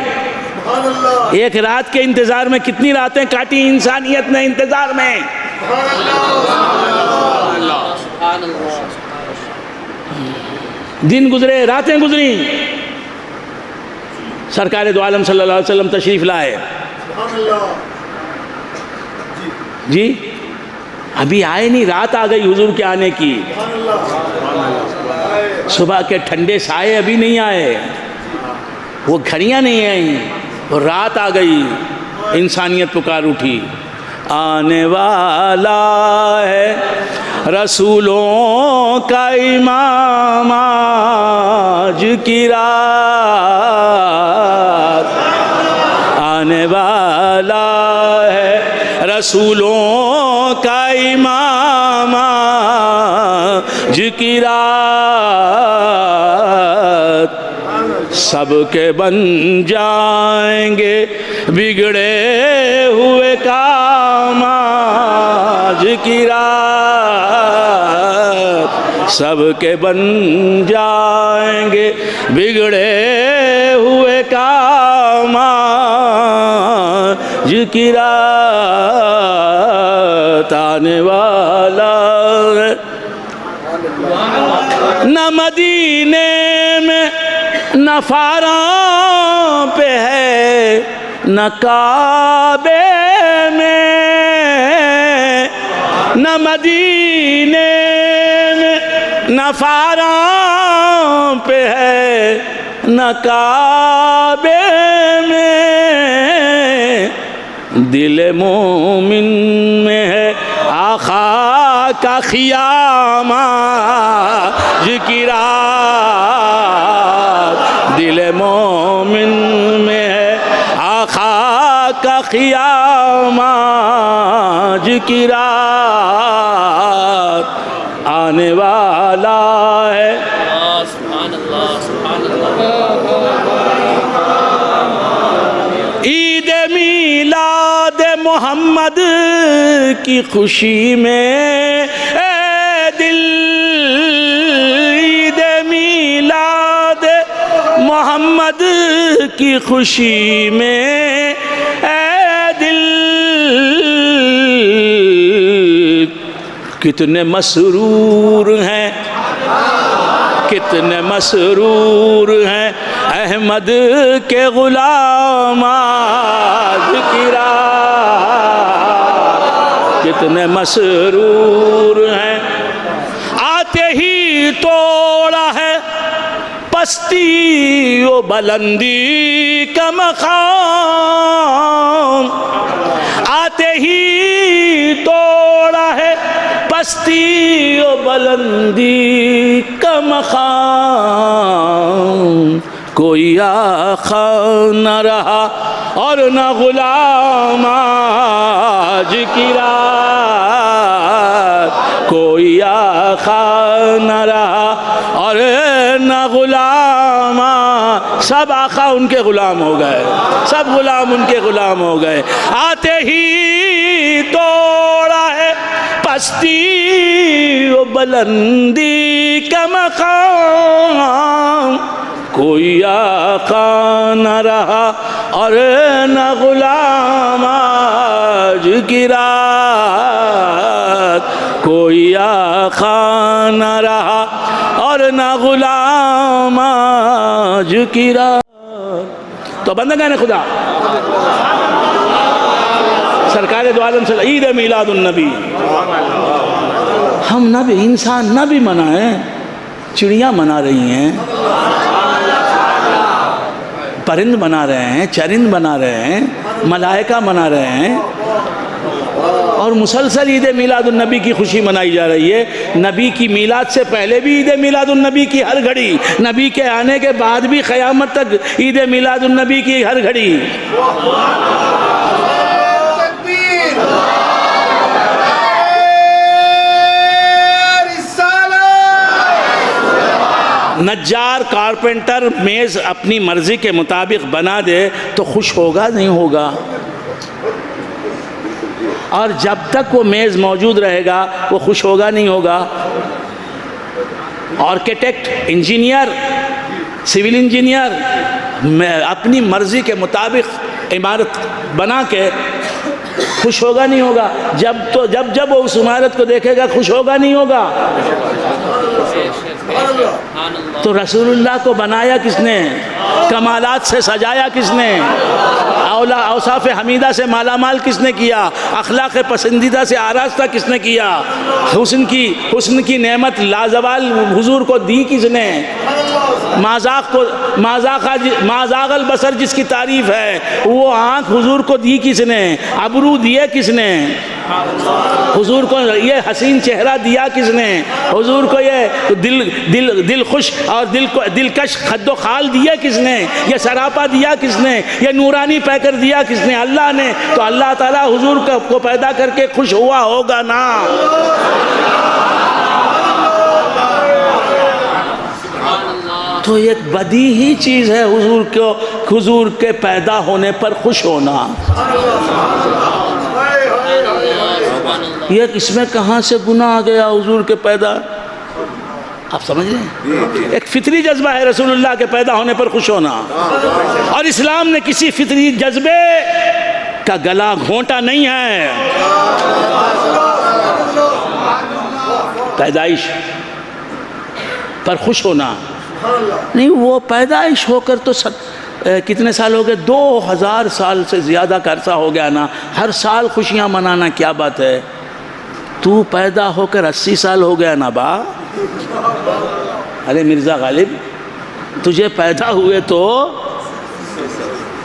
ایک رات کے انتظار میں کتنی راتیں کاٹی انسانیت نے انتظار میں۔ دن گزرے، راتیں گزریں، سرکار دو عالم صلی اللہ علیہ وسلم تشریف لائے۔ جی ابھی آئے نہیں، رات آ گئی حضور کے آنے کی، صبح کے ٹھنڈے سائے ابھی نہیں آئے، وہ گھڑیاں نہیں آئیں، وہ رات آ گئی، انسانیت پکار اٹھی۔ آنے والا ہے رسولوں کا امام آج کی رات، آنے والا ہے رسولوں کا امام آج کی رات، سب کے بن جائیں گے بگڑے ہوئے کام آج کی رات، سب کے بن جائیں گے بگڑے ہوئے کام آج کی رات، آنے والا ہے نہ مدینے میں نہ فاراں پہ ہے نہ کعبے میں، نہ مدینے میں نہ فاراں پہ ہے نہ کعبے میں، دل مومن میں ہے آقا کا خیام آج کی رات، دل مومن میں ہے آقا کا خیام آج کی رات، آنے والا ہے۔ عید میلاد محمد کی خوشی میں اے دل، عید میلاد محمد کی خوشی میں اے دل، کتنے مسرور ہیں، کتنے مسرور ہیں احمد کے غلام آج کی رات، کتنے مسرور ہیں، آتے ہی توڑا ہے پستی و بلندی کا مقام، آتے ہی توڑا ہے پستی و بلندی کا مقام، کوئی آقا نہ رہا اور نہ غلام آج کی رات، کوئی آقا نہ رہا اور نہ غلام، سب آقا ان کے غلام ہو گئے، سب غلام ان کے غلام ہو گئے، آتے ہی توڑا ہے پستی و بلندی کا مقام، کوئی آقا نہ رہا اور نہ غلام آج کی رات، کوئی آقا نہ رہا اور نہ غلام آج کی رات۔ تو بندگان خدا، سرکار دو عالم صلی اللہ عید میلاد النبی، ہم نبی انسان نبی منائیں، چڑیاں منا رہی ہیں، پرند بنا رہے ہیں، چرند بنا رہے ہیں، ملائکہ منا رہے ہیں، اور مسلسل عید میلاد النبی کی خوشی منائی جا رہی ہے. نبی کی میلاد سے پہلے بھی عید میلاد النبی کی ہر گھڑی, نبی کے آنے کے بعد بھی قیامت تک عید میلاد النبی کی ہر گھڑی. نجار کارپینٹر میز اپنی مرضی کے مطابق بنا دے تو خوش ہوگا نہیں ہوگا؟ اور جب تک وہ میز موجود رہے گا وہ خوش ہوگا نہیں ہوگا؟ آرکیٹیکٹ, انجینئر, سول انجینئر اپنی مرضی کے مطابق عمارت بنا کے خوش ہوگا نہیں ہوگا؟ جب وہ اس عمارت کو دیکھے گا خوش ہوگا نہیں ہوگا؟ تو رسول اللہ کو بنایا کس نے؟ کمالات سے سجایا کس نے؟ اوصاف حمیدہ سے مالا مال کس نے کیا؟ اخلاق پسندیدہ سے آراستہ کس نے کیا؟ حسن کی نعمت لازوال حضور کو دی کس نے؟ مازاغ البصر جس کی تعریف ہے وہ آنکھ حضور کو دی کس نے؟ ابرو دیے کس نے؟ حضور کو یہ حسین چہرہ دیا کس نے؟ حضور کو یہ دل خوش اور دلکش خد و خال دیا کس نے؟ یہ سراپا دیا کس نے؟ یہ نورانی پیکر دیا کس نے؟ اللہ نے. تو اللہ تعالیٰ حضور کو پیدا کر کے خوش ہوا ہوگا نا. تو ایک بدیہی چیز ہے حضور کے پیدا ہونے پر خوش ہونا. یہ اس میں کہاں سے گناہ آ گیا حضور کے پیدا؟ آپ سمجھ رہے ہیں؟ ایک فطری جذبہ ہے رسول اللہ کے پیدا ہونے پر خوش ہونا, اور اسلام نے کسی فطری جذبے کا گلا گھونٹا نہیں ہے. پیدائش پر خوش ہونا نہیں, وہ پیدائش ہو کر تو کتنے سال ہو گئے؟ 2000 سال سے زیادہ کا عرصہ ہو گیا نا. ہر سال خوشیاں منانا کیا بات ہے؟ تو پیدا ہو کر 80 سال ہو گیا نا با. ارے مرزا غالب, تجھے پیدا ہوئے تو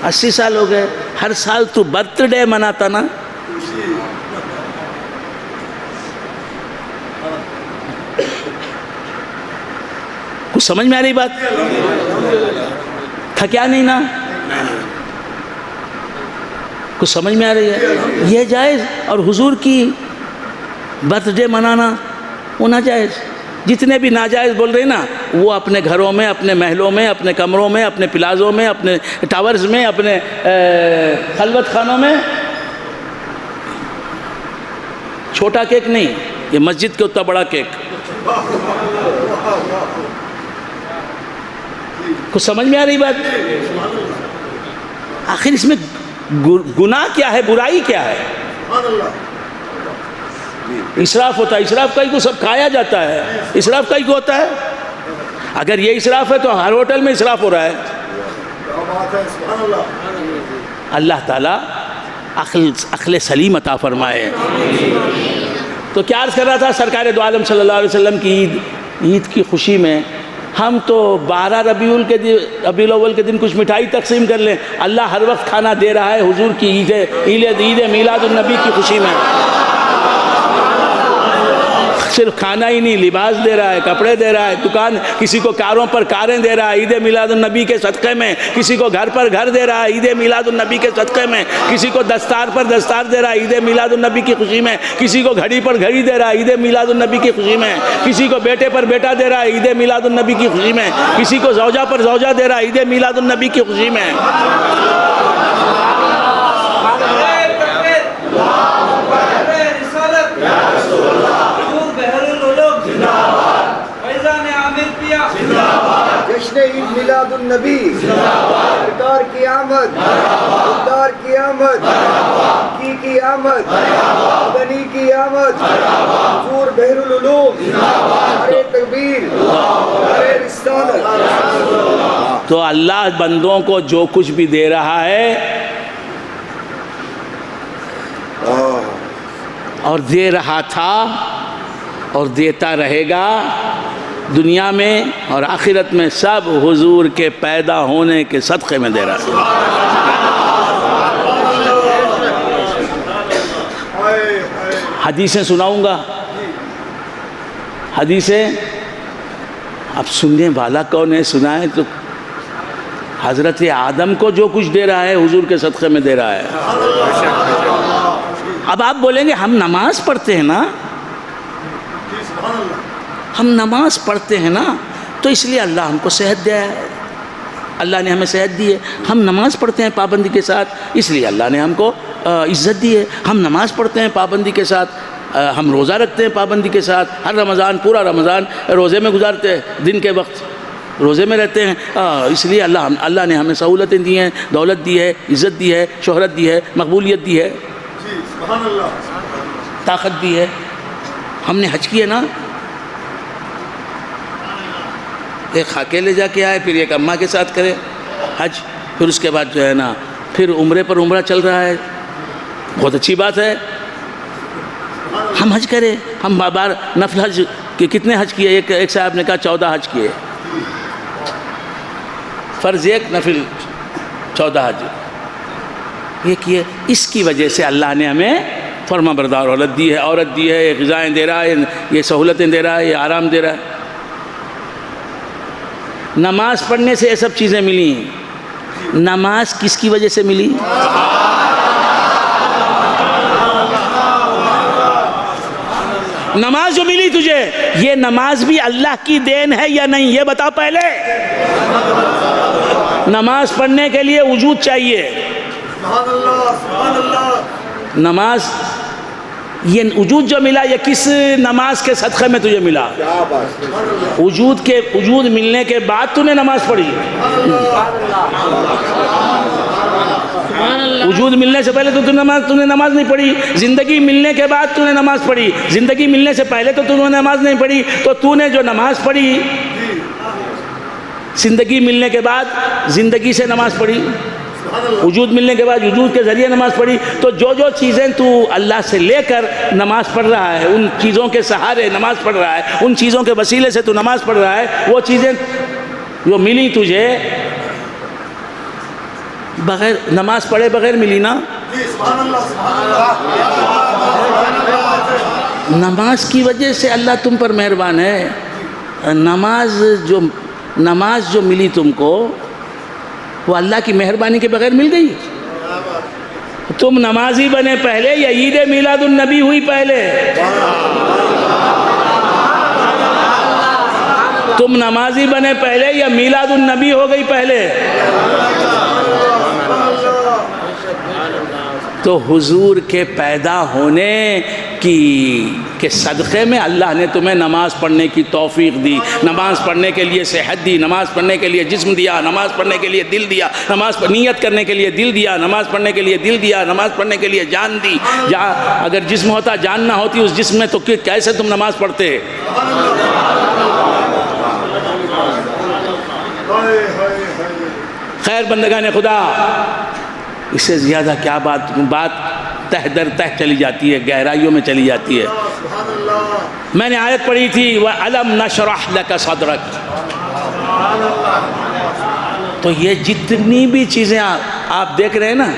80 سال ہو گئے. ہر سال تو برتھ ڈے مناتا نا. کچھ سمجھ میں آ رہی بات؟ تھا کیا نہیں نا؟ کچھ سمجھ میں آ رہی ہے؟ یہ جائز. اور حضور کی برتھ ڈے منانا وہ ناجائز. جتنے بھی ناجائز بول رہے نا وہ اپنے گھروں میں, اپنے محلوں میں, اپنے کمروں میں, اپنے پلازوں میں, اپنے ٹاورز میں, اپنے خلوت خانوں میں. چھوٹا کیک نہیں, یہ مسجد کے اتنا بڑا کیک. کچھ سمجھ میں آ رہی بات؟ آخر اس میں گناہ کیا ہے, برائی کیا ہے؟ اسراف ہوتا ہے. اسراف کئی کو سب کھایا جاتا ہے. اسراف کئی کو ہوتا ہے؟ اگر یہ اسراف ہے تو ہر ہوٹل میں اسراف ہو رہا ہے. اللہ تعالیٰ عقل سلیم عطا فرمائے. تو کیا عرض کر رہا تھا؟ سرکار دو عالم صلی اللہ علیہ وسلم کی عید کی خوشی میں ہم تو 12 ربیع الاول کے دن کچھ مٹھائی تقسیم کر لیں. اللہ ہر وقت کھانا دے رہا ہے حضور کی عید میلاد النبی کی خوشی میں. صرف کھانا ہی نہیں, لباس دے رہا ہے, کپڑے دے رہا ہے, دکان کسی کو کاروں پر کاریں دے رہا ہے عید میلاد النبی کے صدقے میں, کسی کو گھر پر گھر دے رہا ہے عید میلاد النبی کے صدقے میں, کسی کو دستار پر دستار دے رہا ہے عید میلاد النبی کی خوشی میں, کسی کو گھڑی پر گھڑی دے رہا ہے عید میلاد النبی کی خوشی میں, کسی کو بیٹے پر بیٹا دے رہا ہے عید میلاد النبی کی خوشی میں, کسی کو زوجہ پر زوجہ دے رہا ہے عید میلاد النبی کی خوشی میں. جشن عید میلاد النبی, سرکار کی آمد, خوددار کی آمد, کی آمد, مدنی کی آمد, حضور بحر العلوم, نعرہ تکبیر, نعرہ رسالت. تو اللہ بندوں کو جو کچھ بھی دے رہا ہے اور دے رہا تھا اور دیتا رہے گا, دنیا میں اور آخرت میں سب حضور کے پیدا ہونے کے صدقے میں دے رہا ہے. حدیثیں سناؤں گا. حدیثیں اب سننے والا کون ہے؟ سنائے تو حضرت آدم کو جو کچھ دے رہا ہے حضور کے صدقے میں دے رہا ہے. اب آپ بولیں گے ہم نماز پڑھتے ہیں نا، ہم نماز پڑھتے ہیں نا، تو اس لیے اللہ ہم کو صحت دیا ہے، اللہ نے ہمیں صحت دی ہے. ہم نماز پڑھتے ہیں پابندی کے ساتھ، اس لیے اللہ نے ہم کو عزت دی ہے. ہم نماز پڑھتے ہیں پابندی کے ساتھ، ہم روزہ رکھتے ہیں پابندی کے ساتھ، ہر رمضان پورا رمضان روزے میں گزارتے ہیں، دن کے وقت روزے میں رہتے ہیں. اس لیے اللہ نے ہمیں سہولتیں دی ہیں، دولت دی ہے، عزت دی ہے، شہرت دی ہے، مقبولیت دی ہے، طاقت دی ہے. ہم نے حج کیا نا، ایک اکیلے جا کے آئے، پھر ایک اماں کے ساتھ کرے حج، پھر اس کے بعد جو ہے نا پھر عمرے پر عمرہ چل رہا ہے. بہت اچھی بات ہے، ہم حج کریں. ہم بار نفل حج کہ کتنے حج کیے؟ ایک صاحب نے کہا 14 حج کیے، فرض ایک، نفل 14 حج یہ کیے. اس کی وجہ سے اللہ نے ہمیں فرما بردار عورت دی ہے، عورت دی ہے، یہ غذائیں دے رہا ہے، یہ سہولتیں دے رہا ہے، یہ آرام دے رہا ہے. نماز پڑھنے سے یہ سب چیزیں ملی ہیں. نماز کس کی وجہ سے ملی؟ نماز جو ملی تجھے، یہ نماز بھی اللہ کی دین ہے یا نہیں یہ بتا پہلے. نماز پڑھنے کے لیے وجود چاہیے. نماز یہ وجود جو ملا یہ کس نماز کے صدقے میں تجھے ملا؟ وجود ملنے کے بعد تو نے نماز پڑھی. وجود ملنے سے پہلے تو تو نے نماز نہیں پڑھی. زندگی ملنے کے بعد تو نے نماز پڑھی. زندگی ملنے سے پہلے تو نے نماز نہیں پڑھی. تو تو نے جو نماز پڑھی زندگی ملنے کے بعد زندگی سے نماز پڑھی، وجود ملنے کے بعد وجود کے ذریعے نماز پڑھی. تو جو چیزیں تو اللہ سے لے کر نماز پڑھ رہا ہے، ان چیزوں کے سہارے نماز پڑھ رہا ہے، ان چیزوں کے وسیلے سے تو نماز پڑھ رہا ہے، وہ چیزیں جو ملی تجھے بغیر نماز پڑھے بغیر ملی نا. نماز کی وجہ سے اللہ تم پر مہربان ہے. نماز جو ملی تم کو وہ اللہ کی مہربانی کے بغیر مل گئی. تم نمازی بنے پہلے یا عید میلاد النبی ہوئی پہلے؟ تم نمازی بنے پہلے یا میلاد النبی ہو گئی پہلے؟ تو حضور کے پیدا ہونے کے صدقے میں اللہ نے تمہیں نماز پڑھنے کی توفیق دی، نماز پڑھنے کے لیے صحت دی، نماز پڑھنے کے لیے جسم دیا، نماز پڑھنے کے لیے دل دیا، نیت کرنے کے لیے دل دیا، نماز پڑھنے کے لیے دل دیا، نماز پڑھنے کے لیے جان دی. اگر جسم ہوتا جان نہ ہوتی اس جسم میں تو کیسے تم نماز پڑھتے؟ خیر بندگان خدا، اس سے زیادہ کیا بات تہ در تہ چلی جاتی ہے، گہرائیوں میں چلی جاتی ہے. میں نے آیت پڑھی تھی وَأَلَمْ نَشْرَحْ لَكَ صَدْرَكَ. تو یہ جتنی بھی چیزیں آپ دیکھ رہے ہیں نا،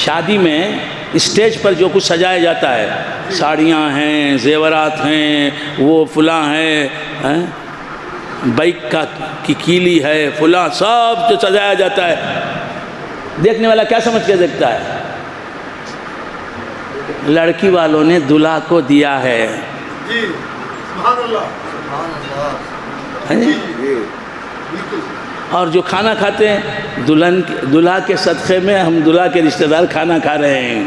شادی میں اسٹیج پر جو کچھ سجایا جاتا ہے، ساڑیاں ہیں، زیورات ہیں، وہ فلاں ہیں، بائک کی کیلی ہے، فلاں سب جو سجایا جاتا ہے، دیکھنے والا کیا سمجھ کے دیکھتا ہے؟ لڑکی والوں نے دلہا کو دیا ہے. اور جو کھانا کھاتے ہیں دلہا کے صدقے میں، ہم دلہا کے رشتہ دار کھانا کھا رہے ہیں.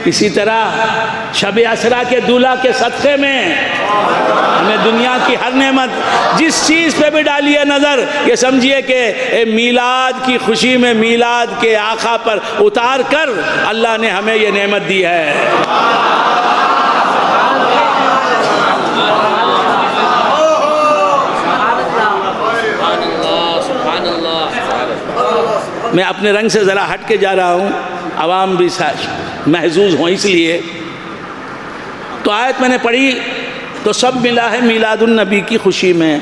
اسی طرح شب اسرا کے دلہا کے صدقے میں ہمیں دنیا کی ہر نعمت جس چیز پہ بھی ڈالی ہے نظر، یہ سمجھیے کہ میلاد کی خوشی میں میلاد کے آقا پر اتار کر اللہ نے ہمیں یہ نعمت دی ہے. میں اپنے رنگ سے ذرا ہٹ کے جا رہا ہوں، عوام بھی محظوظ ہوں اس لیے. تو آیت میں نے پڑھی تو سب ملا ہے میلاد النبی کی خوشی میں.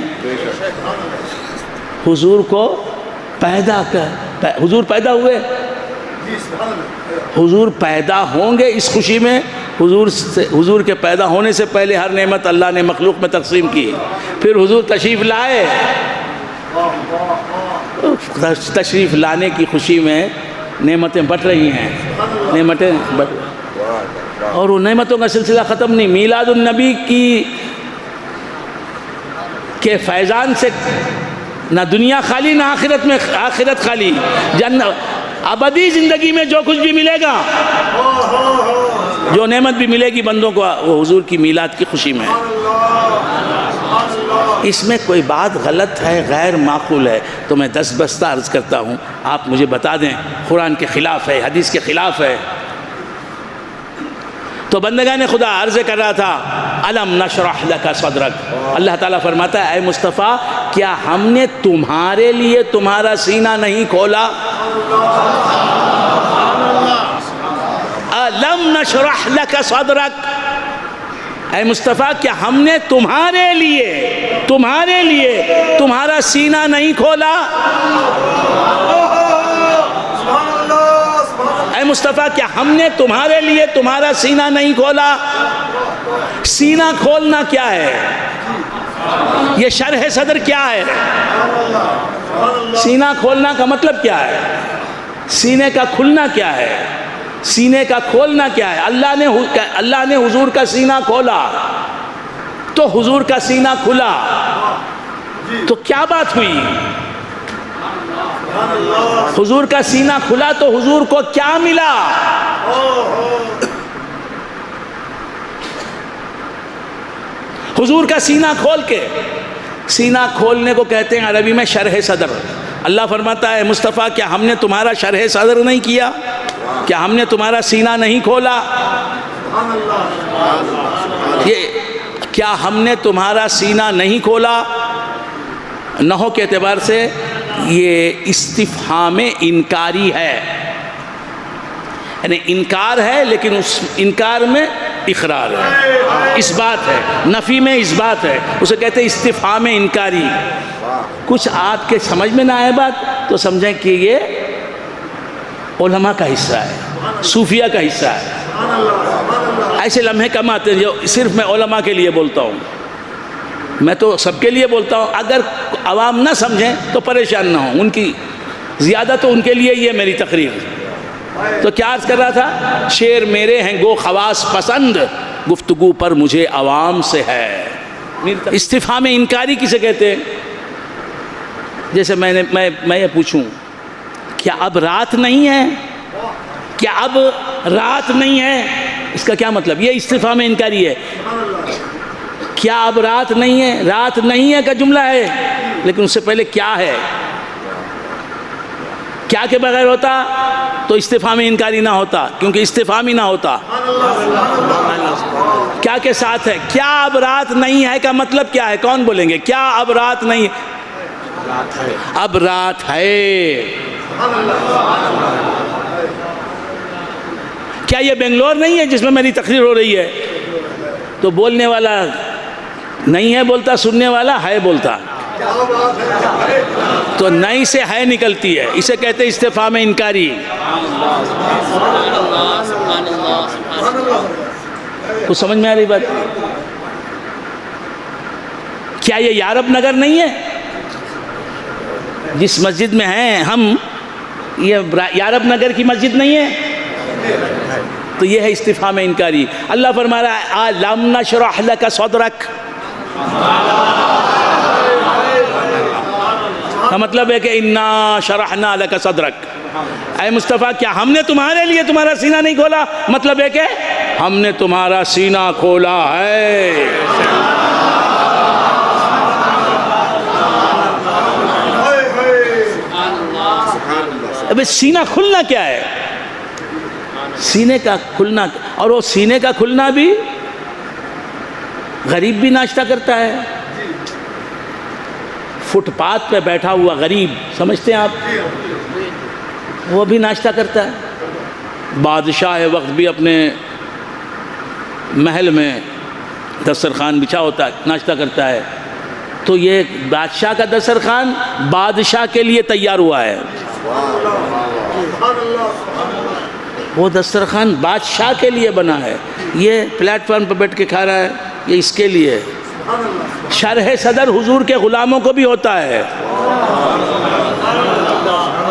حضور کو حضور پیدا ہوئے، حضور پیدا ہوں گے اس خوشی میں. حضور کے پیدا ہونے سے پہلے ہر نعمت اللہ نے مخلوق میں تقسیم کی، پھر حضور تشریف لائے، تشریف لانے کی خوشی میں نعمتیں بٹ رہی ہیں، نعمتیں بٹ رہی ہیں، اور وہ نعمتوں کا سلسلہ ختم نہیں. میلاد النبی کے فیضان سے نہ دنیا خالی نہ آخرت خالی. ابدی زندگی میں جو کچھ بھی ملے گا، جو نعمت بھی ملے گی بندوں کو، وہ حضور کی میلاد کی خوشی میں ہے. اس میں کوئی بات غلط ہے، غیر معقول ہے تو میں دست بستہ عرض کرتا ہوں، آپ مجھے بتا دیں قرآن کے خلاف ہے، حدیث کے خلاف ہے. تو بندگان خدا عرض کر رہا تھا الم نشرح لک صدرک. اللہ تعالیٰ فرماتا ہے اے مصطفیٰ کیا ہم نے تمہارے لیے تمہارا سینہ نہیں کھولا؟ الم نشرح لک صدرک. اے مصطفیٰ کیا ہم نے تمہارے لیے تمہارا سینہ نہیں کھولا؟ اے مصطفیٰ کیا ہم نے تمہارے لیے تمہارا سینہ نہیں کھولا؟ سینہ کھولنا کیا ہے؟ یہ شرح صدر کیا ہے؟ سینہ کھولنا کا مطلب کیا ہے؟ سینے کا کھلنا کیا ہے؟ سینے کا کھولنا کیا ہے؟ اللہ نے حضور کا سینہ کھولا تو حضور کا سینہ کھلا، تو کیا بات ہوئی؟ حضور کا سینہ کھلا تو حضور کو کیا ملا؟ حضور کا سینہ کھول کے، سینہ کھولنے کو کہتے ہیں عربی میں شرح صدر. اللہ فرماتا ہے مصطفیٰ کیا ہم نے تمہارا شرح صدر نہیں کیا؟ کیا ہم نے تمہارا سینہ نہیں کھولا؟ کیا ہم نے تمہارا سینہ نہیں کھولا؟ نحو کے اعتبار سے یہ استفہام انکاری ہے، یعنی انکار ہے لیکن اس انکار میں اقرار ہے، اس بات ہے، نفی میں اس بات ہے، اسے کہتے ہیں استفہام انکاری. کچھ آپ کے سمجھ میں نہ آئے بات تو سمجھیں کہ یہ علماء کا حصہ ہے، صوفیہ کا حصہ ہے. ایسے لمحے کم آتے ہیں جو صرف میں علماء کے لیے بولتا ہوں، میں تو سب کے لیے بولتا ہوں. اگر عوام نہ سمجھیں تو پریشان نہ ہوں، ان کی زیادہ تو ان کے لیے یہ میری تقریر. تو کیا عرض کر رہا تھا؟ شعر میرے ہیں گو خواص پسند، گفتگو پر مجھے عوام سے ہے. استفہام انکاری کسے کہتے ہیں؟ جیسے میں یہ پوچھوں کیا اب رات نہیں ہے؟ کیا اب رات نہیں ہے؟ اس کا کیا مطلب؟ یہ استفہام انکاری ہے. کیا اب رات نہیں ہے؟ رات نہیں ہے کا جملہ ہے لیکن اس سے پہلے کیا ہے؟ کیا کے بغیر ہوتا تو استفہام انکاری نہ ہوتا، کیونکہ استفہام ہی نہ ہوتا. کیا کے ساتھ ہے؟ کیا اب رات نہیں ہے کا مطلب کیا ہے؟ کون بولیں گے؟ کیا اب رات نہیں؟ اب رات ہے. کیا یہ بنگلور نہیں ہے جس میں میری تقریر ہو رہی ہے؟ تو بولنے والا نہیں ہے بولتا، سننے والا ہے بولتا، تو نہیں سے ہے نکلتی ہے، اسے کہتے ہیں استفہام انکاری. کچھ سمجھ میں آ رہی بات؟ کیا یہ یارب نگر نہیں ہے جس مسجد میں ہیں ہم؟ یہ یارب نگر کی مسجد نہیں ہے؟ تو یہ ہے استفہام انکاری. اللہ فرما رہا ہے الم نشرح لک صدرک، کا مطلب ہے کہ انا شرحنا لک صدرک. اے مصطفیٰ کیا ہم نے تمہارے لیے تمہارا سینہ نہیں کھولا؟ مطلب ہے کہ ہم نے تمہارا سینہ کھولا ہے. اب سینہ کھلنا کیا ہے؟ سینے کا کھلنا، اور وہ سینے کا کھلنا بھی غریب بھی ناشتہ کرتا ہے. فٹ پاتھ پہ بیٹھا ہوا غریب، سمجھتے ہیں آپ، وہ بھی ناشتہ کرتا ہے. بادشاہ وقت بھی اپنے محل میں دسترخوان بچھا ہوتا ہے، ناشتہ کرتا ہے. تو یہ بادشاہ کا دسترخوان بادشاہ کے لیے تیار ہوا ہے، وہ دسترخوان بادشاہ کے لیے بنا ہے، یہ پلیٹ فارم پہ بیٹھ کے کھا رہا ہے، یہ اس کے لیے ہے۔ شرح صدر حضور کے غلاموں کو بھی ہوتا ہے،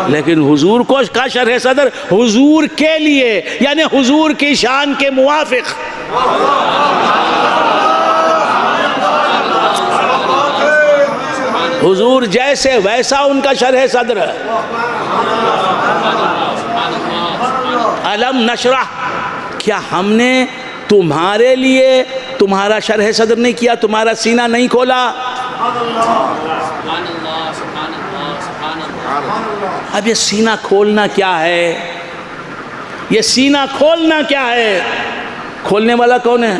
لیکن حضور کو کا شرح صدر حضور کے لیے، یعنی حضور کی شان کے موافق۔ حضور جیسے ویسا ان کا شرح صدر ہے۔ علم نشرح، کیا ہم نے تمہارے لیے تمہارا شرح صدر نہیں کیا، تمہارا سینہ نہیں کھولا؟ اب یہ سینہ کھولنا کیا ہے؟ یہ سینہ کھولنا کیا ہے؟ کھولنے والا کون ہے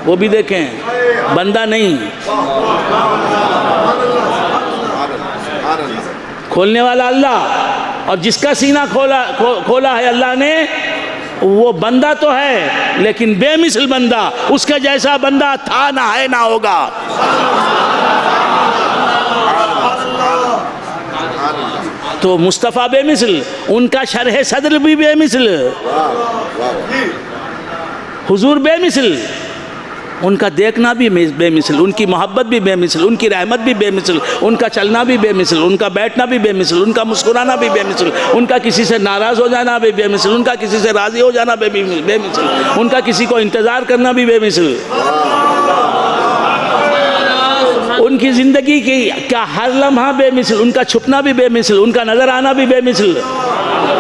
وہ بھی دیکھیں، بندہ نہیں، کھولنے والا اللہ، اور جس کا سینہ کھولا ہے اللہ نے وہ بندہ تو ہے لیکن بے مثل بندہ، اس کا جیسا بندہ تھا نہ ہے نہ ہوگا۔ تو مصطفیٰ بے مثل، ان کا شرح صدر بھی بے مثل، حضور بے مثل، ان کا دیکھنا بھی بے مثل، ان کی محبت بھی بے مثل، ان کی رحمت بھی بے مثل، ان کا چلنا بھی بے مثل، ان کا بیٹھنا بھی بے مثل، ان کا مسکرانا بھی بے مثل، ان کا کسی سے ناراض ہو جانا بھی بے مثل، ان کا کسی سے راضی ہو جانا بھی بے مثل، ان کا کسی کو انتظار کرنا بھی بے مثل، ان کی زندگی کی کیا ہر لمحہ بے مثل، ان کا چھپنا بھی بے مثل، ان کا نظر آنا بھی بے مثل،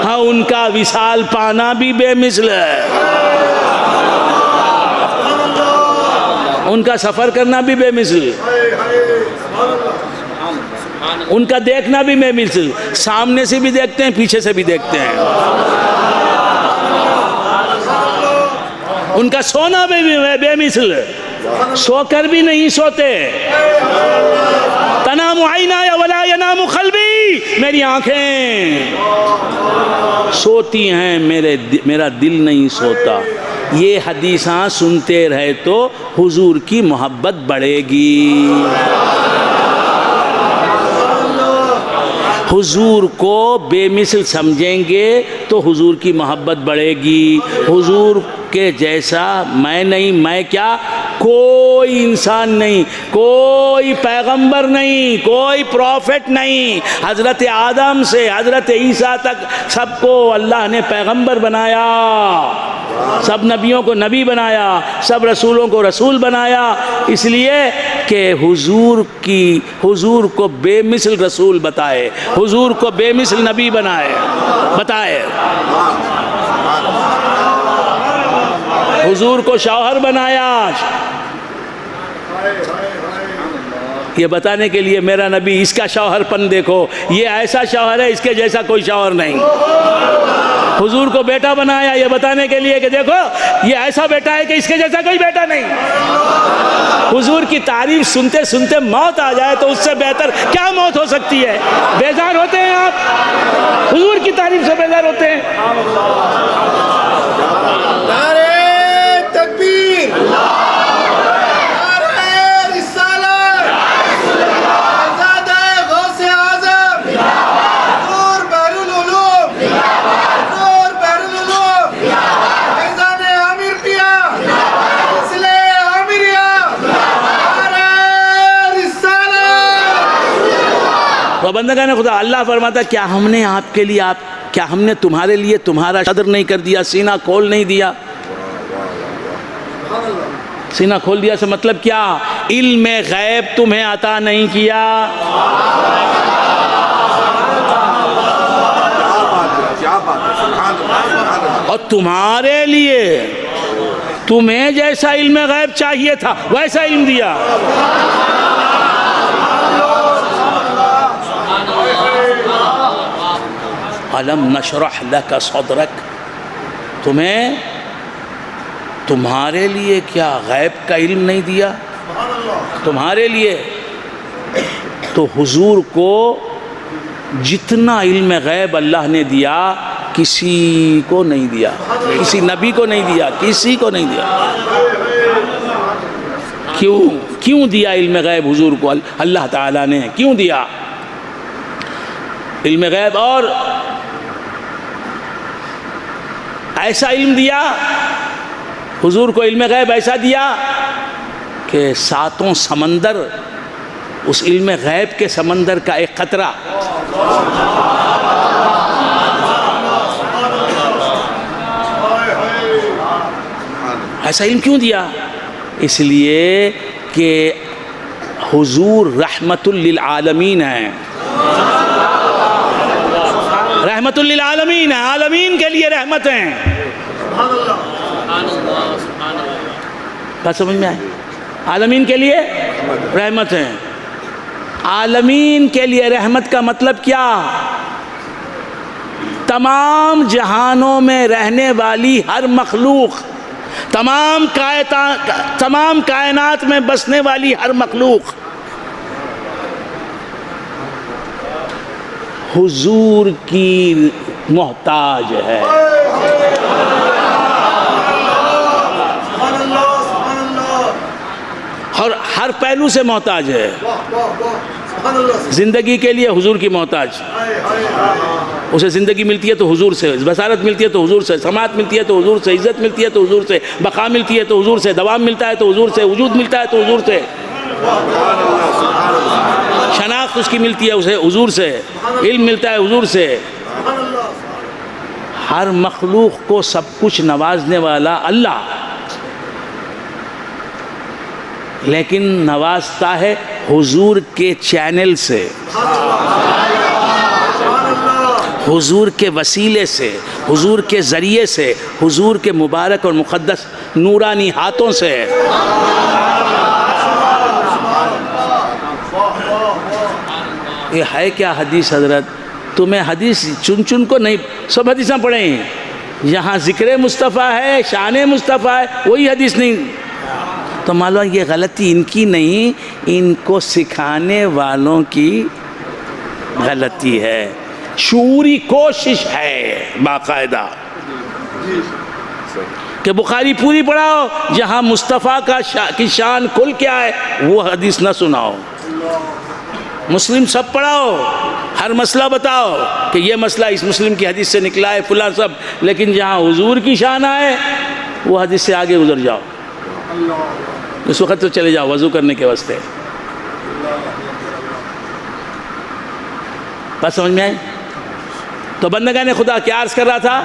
ہاں ان کا وصال پانا بھی بے مثل ہے، ان کا سفر کرنا بھی بے مثل، ان کا دیکھنا بھی بے مثل، سامنے سے بھی دیکھتے ہیں پیچھے سے بھی دیکھتے ہیں، ان کا سونا بھی بے مثل، سو کر بھی نہیں سوتے، تنام عینایا ولا ینام قلبی، میری آنکھیں سوتی ہیں میرا دل نہیں سوتا۔ یہ حدیثاں سنتے رہے تو حضور کی محبت بڑھے گی، حضور کو بے مثل سمجھیں گے تو حضور کی محبت بڑھے گی۔ حضور کے جیسا میں نہیں، میں کیا، کوئی انسان نہیں، کوئی پیغمبر نہیں، کوئی پروفٹ نہیں، حضرت آدم سے حضرت عیسیٰ تک سب کو اللہ نے پیغمبر بنایا، سب نبیوں کو نبی بنایا، سب رسولوں کو رسول بنایا، اس لیے کہ حضور کو بے مثل رسول بتائے، حضور کو بے مثل نبی بتائے، حضور کو شوہر بنایا، یہ بتانے کے لیے میرا نبی اس کا شوہر پن دیکھو، یہ ایسا شوہر ہے اس کے جیسا کوئی شوہر نہیں۔ حضور کو بیٹا بنایا یہ بتانے کے لیے کہ دیکھو یہ ایسا بیٹا ہے کہ اس کے جیسا کوئی بیٹا نہیں۔ حضور کی تعریف سنتے سنتے موت آ جائے تو اس سے بہتر کیا موت ہو سکتی ہے؟ بیزار ہوتے ہیں آپ حضور کی تعریف سے؟ بیزار ہوتے ہیں؟ نعرہ تکبیر، بندگان خدا، اللہ فرماتا کیا ہم نے آپ کے لیے کیا ہم نے تمہارے لیے تمہارا صدر نہیں کر دیا، سینہ کھول نہیں دیا؟ سینہ کھول دیا سے مطلب کیا؟ علم غیب تمہیں عطا نہیں کیا، اور تمہارے لیے تمہیں جیسا علم غیب چاہیے تھا ویسا علم دیا۔ علم نشرح لک صدرک، تمہارے لیے کیا غیب کا علم نہیں دیا؟ تمہارے لیے تو حضور کو جتنا علم غیب اللہ نے دیا کسی کو نہیں دیا، کسی نبی کو نہیں دیا، کسی کو نہیں دیا، کیوں دیا علم غیب حضور کو اللہ تعالیٰ نے؟ کیوں دیا علم غیب؟ اور ایسا علم دیا حضور کو، علم غیب ایسا دیا کہ ساتوں سمندر اس علم غیب کے سمندر کا ایک قطرہ ایسا علم کیوں دیا؟ اس لیے کہ حضور رحمت للعالمین ہیں، رحمت للعالمین ہیں، عالمین کے لیے رحمت ہیں۔ بات سمجھ میں آئی؟ عالمین کے لیے رحمت ہیں۔ عالمین کے لیے رحمت کا مطلب کیا؟ تمام جہانوں میں رہنے والی ہر مخلوق، تمام کائنات میں بسنے والی ہر مخلوق حضور کی محتاج ہے۔ اور ہر پہلو سے محتاج ہے۔ زندگی کے لیے حضور کی محتاج، اسے زندگی ملتی ہے تو حضور سے، بصارت ملتی ہے تو حضور سے، سماعت ملتی ہے تو حضور سے، عزت ملتی ہے تو حضور سے، بقا ملتی ہے تو حضور سے، دوام ملتا ہے تو حضور سے، وجود ملتا ہے تو حضور سے، شناخت اس کی ملتی ہے اسے حضور سے، علم ملتا ہے حضور سے۔ ہر مخلوق کو سب کچھ نوازنے والا اللہ، لیکن نوازتا ہے حضور کے چینل سے، حضور کے وسیلے سے، حضور کے ذریعے سے، حضور کے مبارک اور مقدس نورانی ہاتھوں سے۔ یہ ہے کیا حدیث حضرت؟ تمہیں حدیث چن چن کو نہیں، سب حدیثیں پڑھیں ہیں، یہاں ذکر مصطفیٰ ہے، شان مصطفیٰ ہے، وہی حدیث نہیں۔ تو معلوم یہ غلطی ان کی نہیں، ان کو سکھانے والوں کی غلطی ہے، شعوری کوشش ہے باقاعدہ کہ بخاری پوری پڑھاؤ، جہاں مصطفیٰ کی شان کھل کے آئے وہ حدیث نہ سناؤ، مسلم سب پڑھاؤ، ہر مسئلہ بتاؤ کہ یہ مسئلہ اس مسلم کی حدیث سے نکلا ہے فلاں سب، لیکن جہاں حضور کی شان آئے وہ حدیث سے آگے گزر جاؤ، اس وقت تو چلے جاؤ وضو کرنے کے واسطے۔ بات سمجھ میں آئی؟ تو بندگان خدا کیا عرض کر رہا تھا؟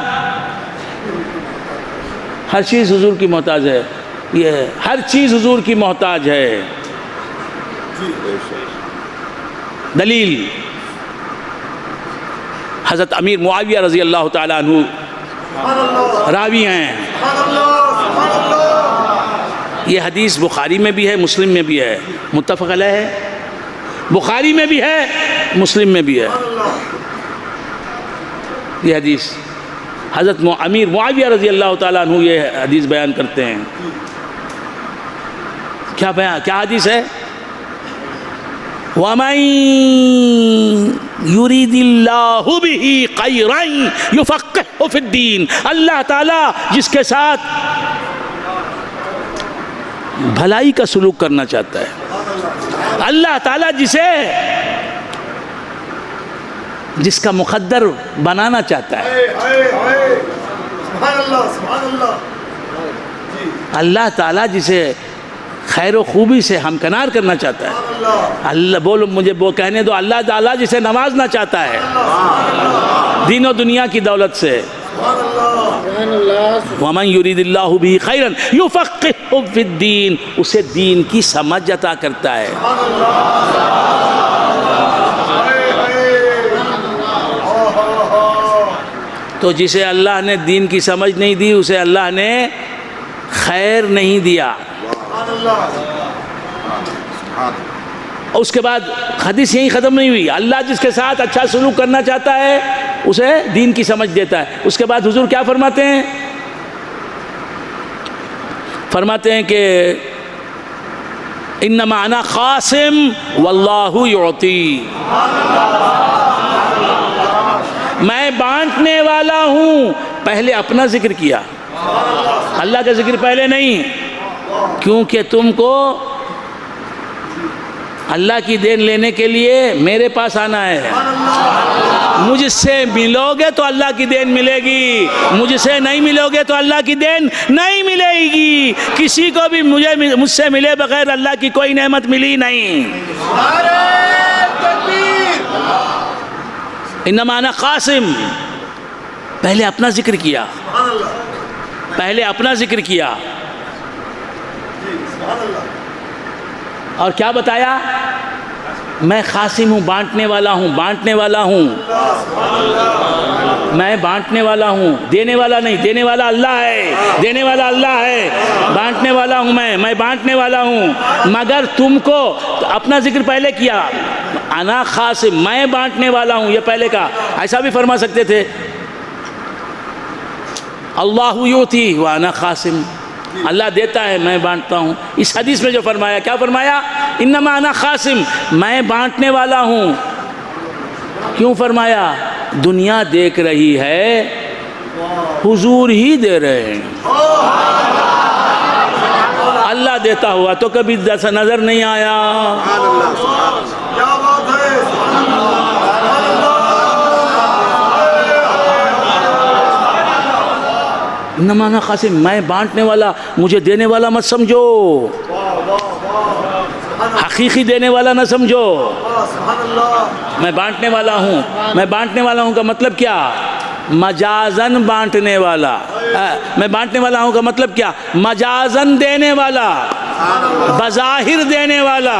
ہر چیز حضور کی محتاج ہے، یہ ہر چیز حضور کی محتاج ہے۔ دلیل حضرت امیر معاویہ رضی اللہ تعالیٰ عنہ راوی ہیں، یہ حدیث بخاری میں بھی ہے، مسلم میں بھی ہے، متفق علیہ ہے، بخاری میں بھی ہے، مسلم میں بھی ہے۔ یہ حدیث حضرت امیر معاویہ رضی اللہ تعالیٰ عنہ یہ حدیث بیان کرتے ہیں۔ کیا حدیث ہے؟ وَمَن يُرِدِ اللَّهُ بِهِ خَيْرًا يُفَقِّهْهُ فِي الدِّينِ، اللہ تعالیٰ جس کے ساتھ بھلائی کا سلوک کرنا چاہتا ہے، اللہ تعالیٰ جس کا مقدر بنانا چاہتا ہے، اللہ تعالیٰ جسے خیر و خوبی سے ہمکنار کرنا چاہتا ہے، اللہ بولو مجھے وہ کہنے دو، اللہ تعالیٰ جسے نوازنا چاہتا ہے دین و دنیا کی دولت سے، وَمَن يُرِدِ اللَّهُ بِهِ خَيْرًا يُفَقِّهُ فِي الدِّينِ، اسے دین کی سمجھ عطا کرتا ہے۔ تو جسے اللہ نے دین کی سمجھ نہیں دی اسے اللہ نے خیر نہیں دیا۔ اس کے بعد حدیث یہیں ختم نہیں ہوئی، اللہ جس کے ساتھ اچھا سلوک کرنا چاہتا ہے اسے دین کی سمجھ دیتا ہے۔ اس کے بعد حضور کیا فرماتے ہیں؟ فرماتے ہیں کہ انما انا قاسم واللہ یعطی، میں بانٹنے والا ہوں۔ پہلے اپنا ذکر کیا، اللہ کا ذکر پہلے نہیں، کیونکہ تم کو اللہ کی دین لینے کے لیے میرے پاس آنا ہے. مجھ سے ملو گے تو اللہ کی دین ملے گی, مجھ سے نہیں ملو گے تو اللہ کی دین نہیں ملے گی. کسی کو بھی مجھ سے ملے بغیر اللہ کی کوئی نعمت ملی نہیں. انما انا قاسم. پہلے اپنا ذکر کیا, پہلے اپنا ذکر کیا, اور کیا بتایا؟ میں قاسم ہوں, بانٹنے والا ہوں, بانٹنے والا ہوں. میں بانٹنے والا ہوں, دینے والا نہیں. دینے والا اللہ ہے, دینے والا اللہ ہے. بانٹنے والا ہوں میں بانٹنے والا ہوں. مگر تم کو اپنا ذکر پہلے کیا, انا قاسم, میں بانٹنے والا ہوں, یہ پہلے کہا. ایسا بھی فرما سکتے تھے اللہ یعطی وانا قاسم, اللہ دیتا ہے میں بانٹتا ہوں. اس حدیث میں جو فرمایا, کیا فرمایا؟ انما انا قاسم, میں بانٹنے والا ہوں. کیوں فرمایا؟ دنیا دیکھ رہی ہے, حضور ہی دے رہے ہیں. اللہ دیتا ہوا تو کبھی نظر نہیں آیا. انما انا قاسم, میں بانٹنے والا, مجھے دینے والا مت سمجھو, حقیقی دینے والا نہ سمجھو. میں بانٹنے والا ہوں. میں بانٹنے والا ہوں کا مطلب کیا؟ مجازن بانٹنے والا. میں بانٹنے والا ہوں کا مطلب کیا؟ مجازن دینے والا, بظاہر دینے والا,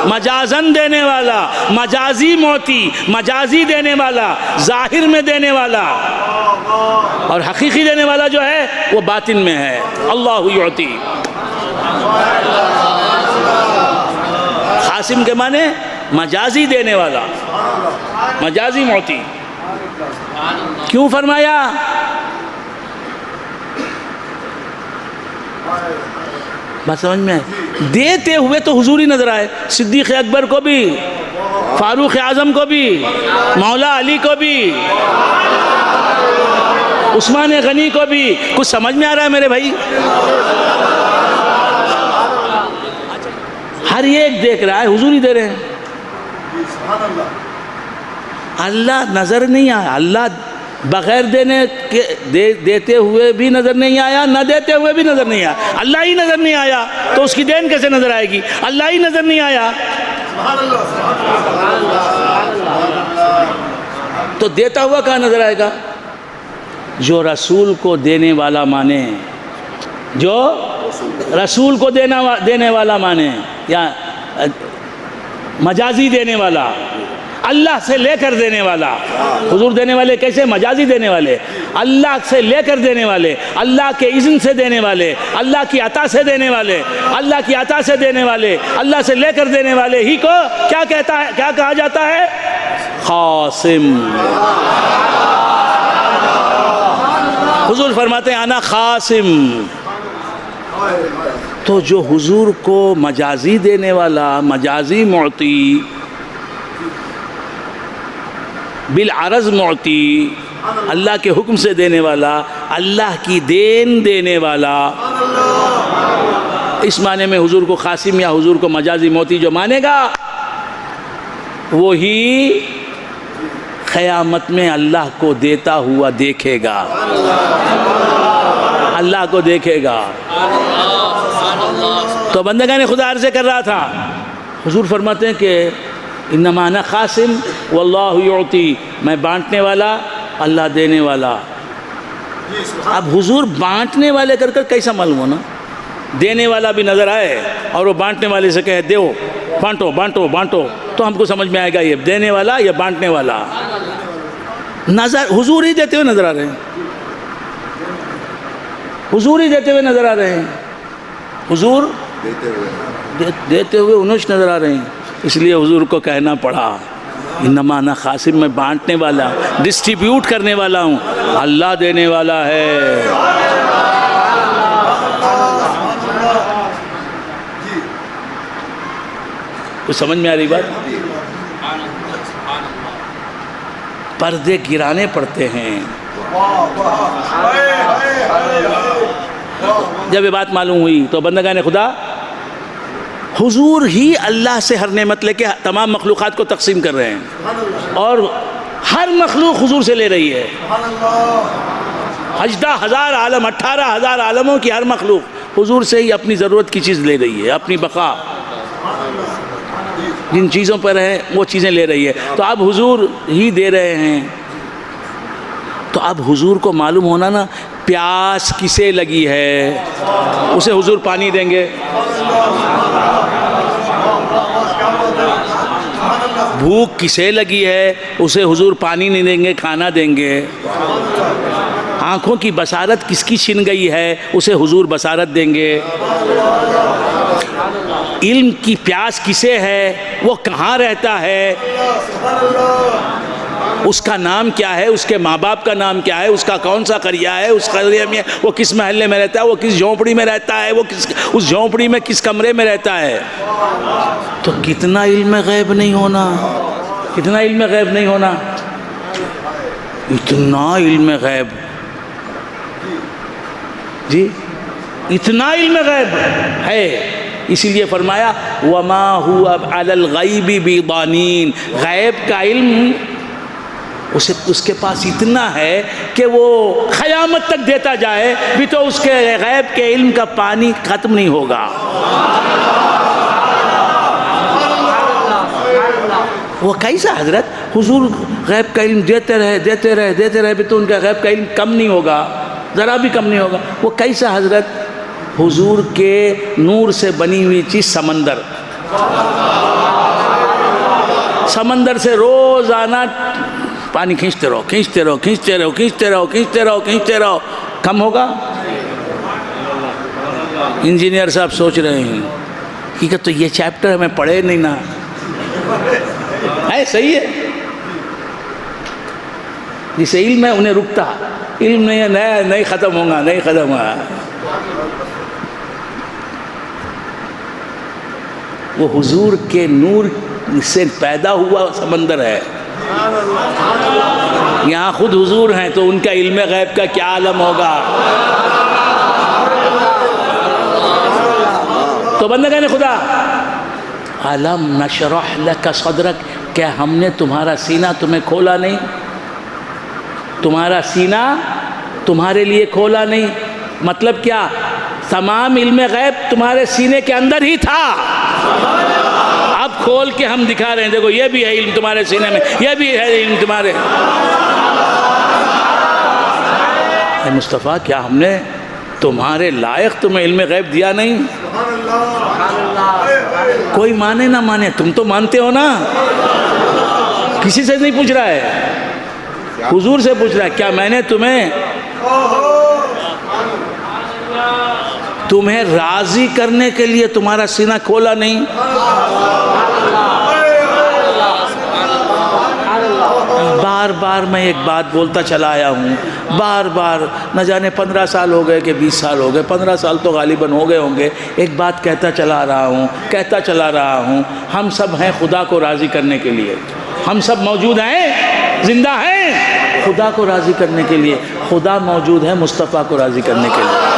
مجازن دینے والا, مجازی موتی, مجازی دینے والا, ظاہر میں دینے والا. اور حقیقی دینے والا جو ہے وہ باطن میں ہے. اللہ یعطی. قاسم کے معنی مجازی دینے والا, مجازی معطی. کیوں فرمایا؟ بات سمجھ میں آئے؟ دیتے ہوئے تو حضور ہی نظر آئے. صدیق اکبر کو بھی, فاروق اعظم کو بھی, مولا علی کو بھی, عثمان غنی کو بھی. کچھ سمجھ میں آ رہا ہے میرے بھائی؟ ہر ایک دیکھ رہا ہے, حضور ہی دے رہے ہیں. اللہ نظر نہیں آیا. اللہ بغیر دیتے ہوئے بھی نظر نہیں آیا, نہ دیتے ہوئے بھی نظر نہیں آیا. اللہ ہی نظر نہیں آیا تو اس کی دین کیسے نظر آئے گی؟ اللہ ہی نظر نہیں آیا تو دیتا ہوا کہاں نظر آئے گا؟ جو رسول کو دینے والا مانے, جو رسول کو دینے والا مانے, یا مجازی دینے والا, اللہ سے لے کر دینے والا. حضور دینے والے کیسے؟ مجازی دینے والے, اللہ سے لے کر دینے والے, اللہ کے اذن سے دینے والے, اللہ کی عطا سے دینے والے, اللہ کی عطا سے دینے والے, اللہ سے لے کر دینے والے ہی کو کیا کہتا ہے, کیا کہا جاتا ہے؟ قاسم. حضور فرماتے ہیں انا قاسم. تو جو حضور کو مجازی دینے والا, مجازی معطی, بالعرض معطی, اللہ کے حکم سے دینے والا, اللہ کی دین دینے والا, اس معنی میں حضور کو قاسم یا حضور کو مجازی معطی جو مانے گا وہی قیامت میں اللہ کو دیتا ہوا دیکھے گا, اللہ کو دیکھے گا. تو بندگان خدا عرض کر رہا تھا, حضور فرماتے ہیں کہ انما انا قاسم واللہ یعطی, میں بانٹنے والا, اللہ دینے والا. اب حضور بانٹنے والے کر کر کیسا معلوم ہونا؟ دینے والا بھی نظر آئے اور وہ بانٹنے والے سے کہے دیو, بانٹو بانٹو بانٹو, تو ہم کو سمجھ میں آئے گا یہ دینے والا یا بانٹنے والا. نظر حضور ہی دیتے ہوئے نظر آ رہے ہیں, حضور ہی دیتے ہوئے نظر آ رہے ہیں, حضور دیتے ہوئے انوش نظر آ رہے ہیں. اس لیے حضور کو کہنا پڑا انما انا قاسم, میں بانٹنے والا, ڈسٹریبیوٹ کرنے والا ہوں, اللہ دینے والا ہے. کچھ سمجھ میں آ رہی بات؟ پردے گرانے پڑتے ہیں. جب یہ بات معلوم ہوئی تو بندگان خدا حضور ہی اللہ سے ہر نعمت لے کے تمام مخلوقات کو تقسیم کر رہے ہیں، اور ہر مخلوق حضور سے لے رہی ہے۔ 18,000 عالم، 18,000 عالموں کی ہر مخلوق حضور سے ہی اپنی ضرورت کی چیز لے رہی ہے، اپنی بقا جن چیزوں پر ہے وہ چیزیں لے رہی ہے، تو اب حضور ہی دے رہے ہیں۔ تو اب حضور کو معلوم ہونا نا پیاس کسے لگی ہے، اسے حضور پانی دیں گے، بھوک کسے لگی ہے اسے حضور پانی نہیں دیں گے، کھانا دیں گے، آنکھوں کی بصارت کس کی چھن گئی ہے اسے حضور بصارت دیں گے، علم کی پیاس کسے ہے، وہ کہاں رہتا ہے، اس کا نام کیا ہے، اس کے ماں باپ کا نام کیا ہے، اس کا کون سا قریہ ہے، اس قریہ میں وہ کس محلے میں رہتا ہے، وہ کس جھونپڑی میں رہتا ہے، وہ اس جھونپڑی میں کس کمرے میں رہتا ہے۔ تو کتنا علم غیب نہیں ہونا، کتنا علم غیب نہیں ہونا، اتنا علم غیب، جی اتنا علم غیب ہے۔ اسی لیے فرمایا وَمَا هُوَ عَلَى الْغَيْبِ بِضَنِينَ، غیب کا علم اس کے پاس اتنا ہے کہ وہ قیامت تک دیتا جائے بھی تو اس کے غیب کے علم کا پانی ختم نہیں ہوگا۔ وہ کیسا حضرت، حضور غیب کا علم دیتے رہے بھی تو ان کا غیب کا علم کم نہیں ہوگا، ذرا بھی کم نہیں ہوگا۔ وہ کیسا حضرت، حضور کے نور سے بنی ہوئی چیز سمندر، سمندر سے روزانہ پانی کھینچتے رہو، کم ہوگا؟ انجینئر صاحب سوچ رہے ہیں کہ تو یہ چیپٹر ہمیں پڑھے نہیں نا، ہے صحیح ہے، جسے علم ہے انہیں رکتا، علم نہیں ہے نہیں ختم ہوگا۔ وہ حضور کے نور سے پیدا ہوا سمندر ہے، یہاں خود حضور ہیں تو ان کا علم غیب کا کیا عالم ہوگا۔ تو بندگان خدا، علم نشرح لک صدرک، کیا ہم نے تمہارا سینہ تمہیں کھولا نہیں، تمہارا سینہ تمہارے لیے کھولا نہیں، مطلب کیا، تمام علم غیب تمہارے سینے کے اندر ہی تھا، اب کھول کے ہم دکھا رہے ہیں، دیکھو یہ بھی ہے علم تمہارے سینے میں، یہ بھی ہے علم تمہارے۔ اے مصطفیٰ، کیا ہم نے تمہارے لائق تمہیں علم غیب دیا نہیں؟ کوئی مانے نہ مانے، تم تو مانتے ہو نا، کسی سے نہیں پوچھ رہا ہے، حضور سے پوچھ رہا ہے، کیا میں نے تمہیں راضی کرنے کے لیے تمہارا سینہ کھولا نہیں؟ بار بار میں ایک بات بولتا چلا آیا ہوں، بار بار، نہ جانے 15 سال ہو گئے کہ 20 سال ہو گئے، 15 سال تو غالباً ہو گئے ہوں گے، ایک بات کہتا چلا رہا ہوں، ہم سب ہیں خدا کو راضی کرنے کے لیے، ہم سب موجود ہیں، زندہ ہیں خدا کو راضی کرنے کے لیے، خدا موجود ہے مصطفیٰ کو راضی کرنے کے لیے۔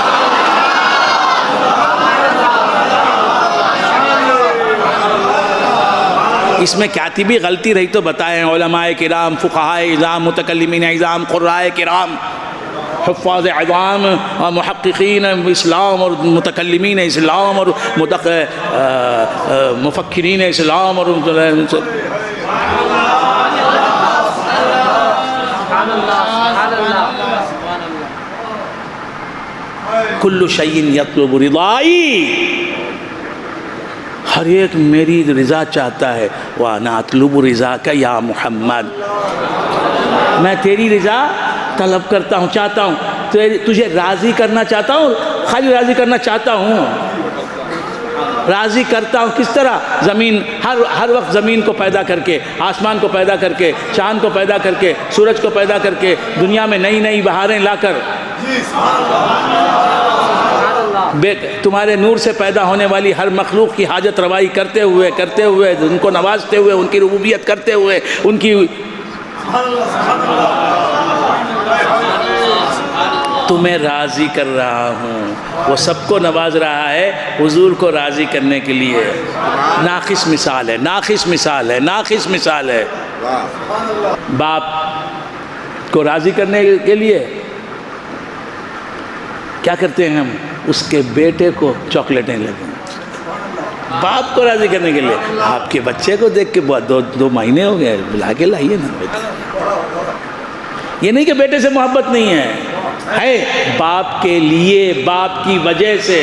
اس میں کاتبی غلطی رہی تو بتائیں، علماء کرام، فقہاء اعظام، متکلمین اعظام، قراء کرام، حفاظ اعظام اور محققین اسلام اور متکلمین اسلام اور مفکرین اسلام اور کل شیء یطلب رضائی، ہر ایک میری رضا چاہتا ہے، وَأَنَا أَطْلُبُ رِضَاكَ يَا محمد، میں تیری رضا طلب کرتا ہوں، چاہتا ہوں، تجھے راضی کرنا چاہتا ہوں، خالی راضی کرنا چاہتا ہوں، راضی کرتا ہوں کس طرح، زمین ہر وقت زمین کو پیدا کر کے، آسمان کو پیدا کر کے، چاند کو پیدا کر کے، سورج کو پیدا کر کے، دنیا میں نئی نئی بہاریں لا کر، تمہارے نور سے پیدا ہونے والی ہر مخلوق کی حاجت روائی کرتے ہوئے ان کو نوازتے ہوئے، ان کی ربوبیت کرتے ہوئے، ان کی تمہیں راضی کر رہا ہوں. وہ سب کو نواز رہا ہے حضور کو راضی کرنے کے لیے. ناقص مثال ہے، ناقص مثال ہے، ناقص مثال ہے. باپ کو راضی کرنے کے لیے کیا کرتے ہیں ہم؟ اس کے بیٹے کو چاکلیٹیں لگیں. باپ کو راضی کرنے کے لیے. آپ کے بچے کو دیکھ کے دو مہینے ہو گئے، بلا کے لائیے نا بیٹے. یہ نہیں کہ بیٹے سے محبت نہیں ہے باپ کے لیے، باپ کی وجہ سے.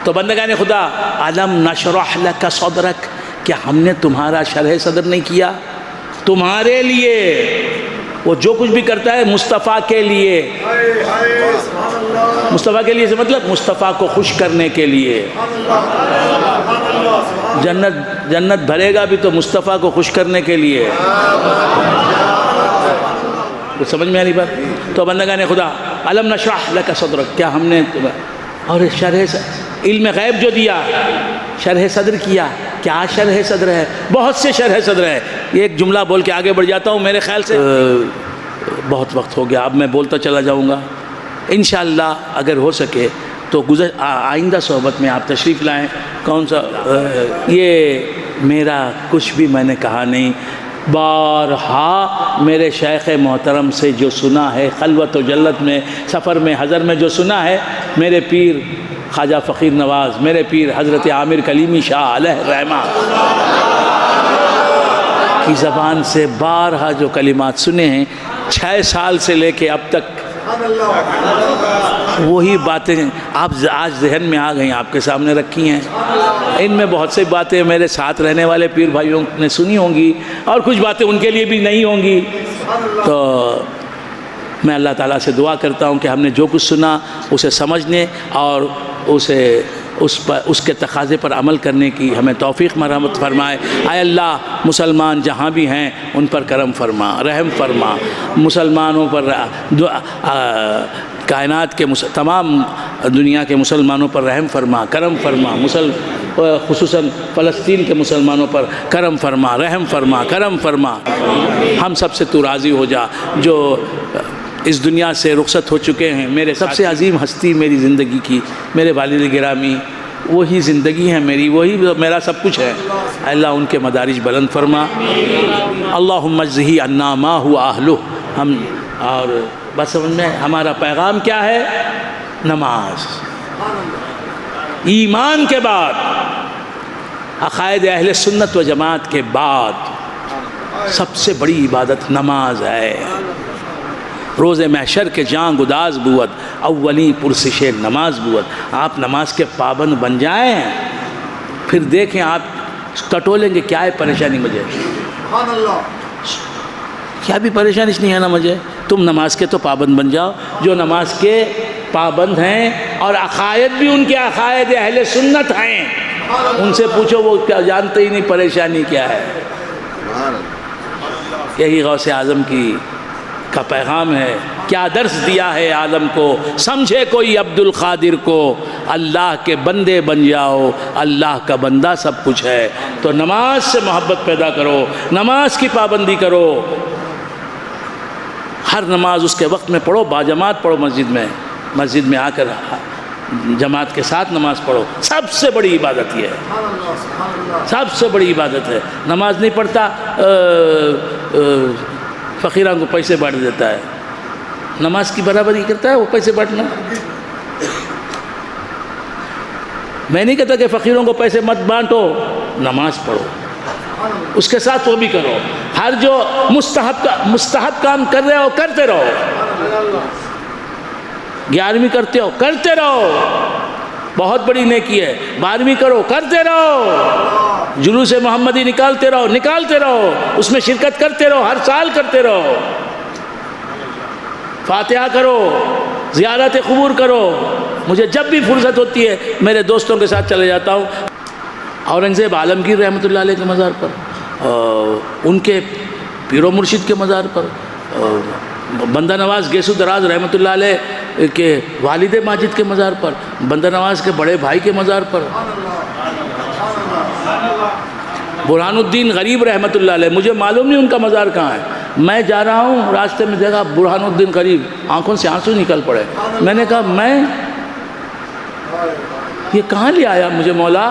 تو بندگان خدا، الم نشرح لک صدرک، کیا ہم نے تمہارا شرح صدر نہیں کیا؟ تمہارے لیے. وہ جو کچھ بھی کرتا ہے مصطفیٰ کے لیے. مصطفیٰ کے لیے سے مطلب مصطفیٰ کو خوش کرنے کے لیے. جنت بھرے گا بھی تو مصطفیٰ کو خوش کرنے کے لیے. کچھ سمجھ میں آ رہی بات؟ تو بندگان خدا، الم نشرح لک صدرک، کیا ہم نے اور شرح علم غیب جو دیا، شرح صدر کیا. کیا شرح صدر ہے؟ بہت سے شرح صدر ہے. ایک جملہ بول کے آگے بڑھ جاتا ہوں. میرے خیال سے بہت وقت ہو گیا، اب میں بولتا چلا جاؤں گا. انشاءاللہ اگر ہو سکے تو آئندہ صحبت میں آپ تشریف لائیں. کون سا یہ میرا کچھ بھی میں نے کہا نہیں. بارہا میرے شیخ محترم سے جو سنا ہے، خلوت و جلت میں، سفر میں، حضر میں جو سنا ہے، میرے پیر خواجہ فقیر نواز، میرے پیر حضرت عامر کلیمی شاہ علیہ الرحمہ کی زبان سے بارہا جو کلمات سنے ہیں، 6 سال سے لے کے اب تک وہی باتیں آپ آج ذہن میں آ گئی، آپ کے سامنے رکھی ہیں. ان میں بہت سی باتیں میرے ساتھ رہنے والے پیر بھائیوں نے سنی ہوں گی، اور کچھ باتیں ان کے لیے بھی نہیں ہوں گی. تو میں اللہ تعالیٰ سے دعا کرتا ہوں کہ ہم نے جو کچھ سنا اسے سمجھنے اور اس کے تقاضے پر عمل کرنے کی ہمیں توفیق مرحمت فرمائے. اے اللہ، مسلمان جہاں بھی ہیں ان پر کرم فرما، رحم فرما. مسلمانوں پر کائنات کے تمام دنیا کے مسلمانوں پر رحم فرما، کرم فرما. خصوصاً فلسطین کے مسلمانوں پر کرم فرما، رحم فرما، کرم فرما. ہم سب سے تو راضی ہو جا جو اس دنیا سے رخصت ہو چکے ہیں. میرے سب سے عظیم ہستی میری زندگی کی، میرے والد گرامی، وہی زندگی ہے میری، وہی میرا سب کچھ ہے. اللہ ان کے مدارج بلند فرما. اللہم اجزہ عنا ما هو اہلہ. ہم اور بس سمجھ میں ہمارا پیغام کیا ہے؟ نماز. ایمان کے بعد، عقائد اہل سنت و جماعت کے بعد سب سے بڑی عبادت نماز ہے. روز محشر کے جاں گداز بود، اولی پرسش نماز بود. آپ نماز کے پابند بن جائیں، پھر دیکھیں آپ ٹٹولیں گے کیا ہے پریشانی مجھے، کیا بھی پریشانی نہیں ہے نا مجھے. تم نماز کے تو پابند بن جاؤ. جو نماز کے پابند ہیں اور عقائد بھی ان کے عقائد اہل سنت ہیں، ان سے پوچھو وہ کیا جانتے ہی نہیں پریشانی کیا ہے. یہی غوث اعظم کا پیغام ہے. کیا درس دیا ہے عالم کو، سمجھے کوئی عبد القادر کو. اللہ کے بندے بن جاؤ، اللہ کا بندہ سب کچھ ہے. تو نماز سے محبت پیدا کرو، نماز کی پابندی کرو. ہر نماز اس کے وقت میں پڑھو، باجماعت پڑھو. مسجد میں آ کر جماعت کے ساتھ نماز پڑھو. سب سے بڑی عبادت یہ ہے، سب سے بڑی عبادت ہے. نماز نہیں پڑھتا فقیران کو پیسے بانٹ دیتا ہے. نماز کی برابری کرتا ہے وہ پیسے بانٹنا. میں نہیں کہتا کہ فقیروں کو پیسے مت بانٹو، نماز پڑھو، اس کے ساتھ وہ بھی کرو. ہر جو مستحب کام کر رہے ہو کرتے رہو. 11ویں کرتے ہو کرتے رہو، بہت بڑی نیکی ہے. 12ویں کرو کرتے رہو. جلوس محمدی نکالتے رہو، اس میں شرکت کرتے رہو، ہر سال کرتے رہو. فاتحہ کرو، زیارت قبور کرو. مجھے جب بھی فرصت ہوتی ہے میرے دوستوں کے ساتھ چلے جاتا ہوں اورنگزیب عالمگیر رحمۃ اللہ علیہ کے مزار پر، ان کے پیر و مرشد کے مزار پر، بندہ نواز گیسو دراز رحمۃ اللہ علیہ کے والد ماجد کے مزار پر، بندہ نواز کے بڑے بھائی کے مزار پر. برہان الدین غریب رحمۃ اللہ علیہ، مجھے معلوم نہیں ان کا مزار کہاں ہے، میں جا رہا ہوں راستے میں دیکھا برہان الدین غریب، آنکھوں سے آنسو نکل پڑے، میں نے کہا میں یہ کہاں لے آیا مجھے مولا،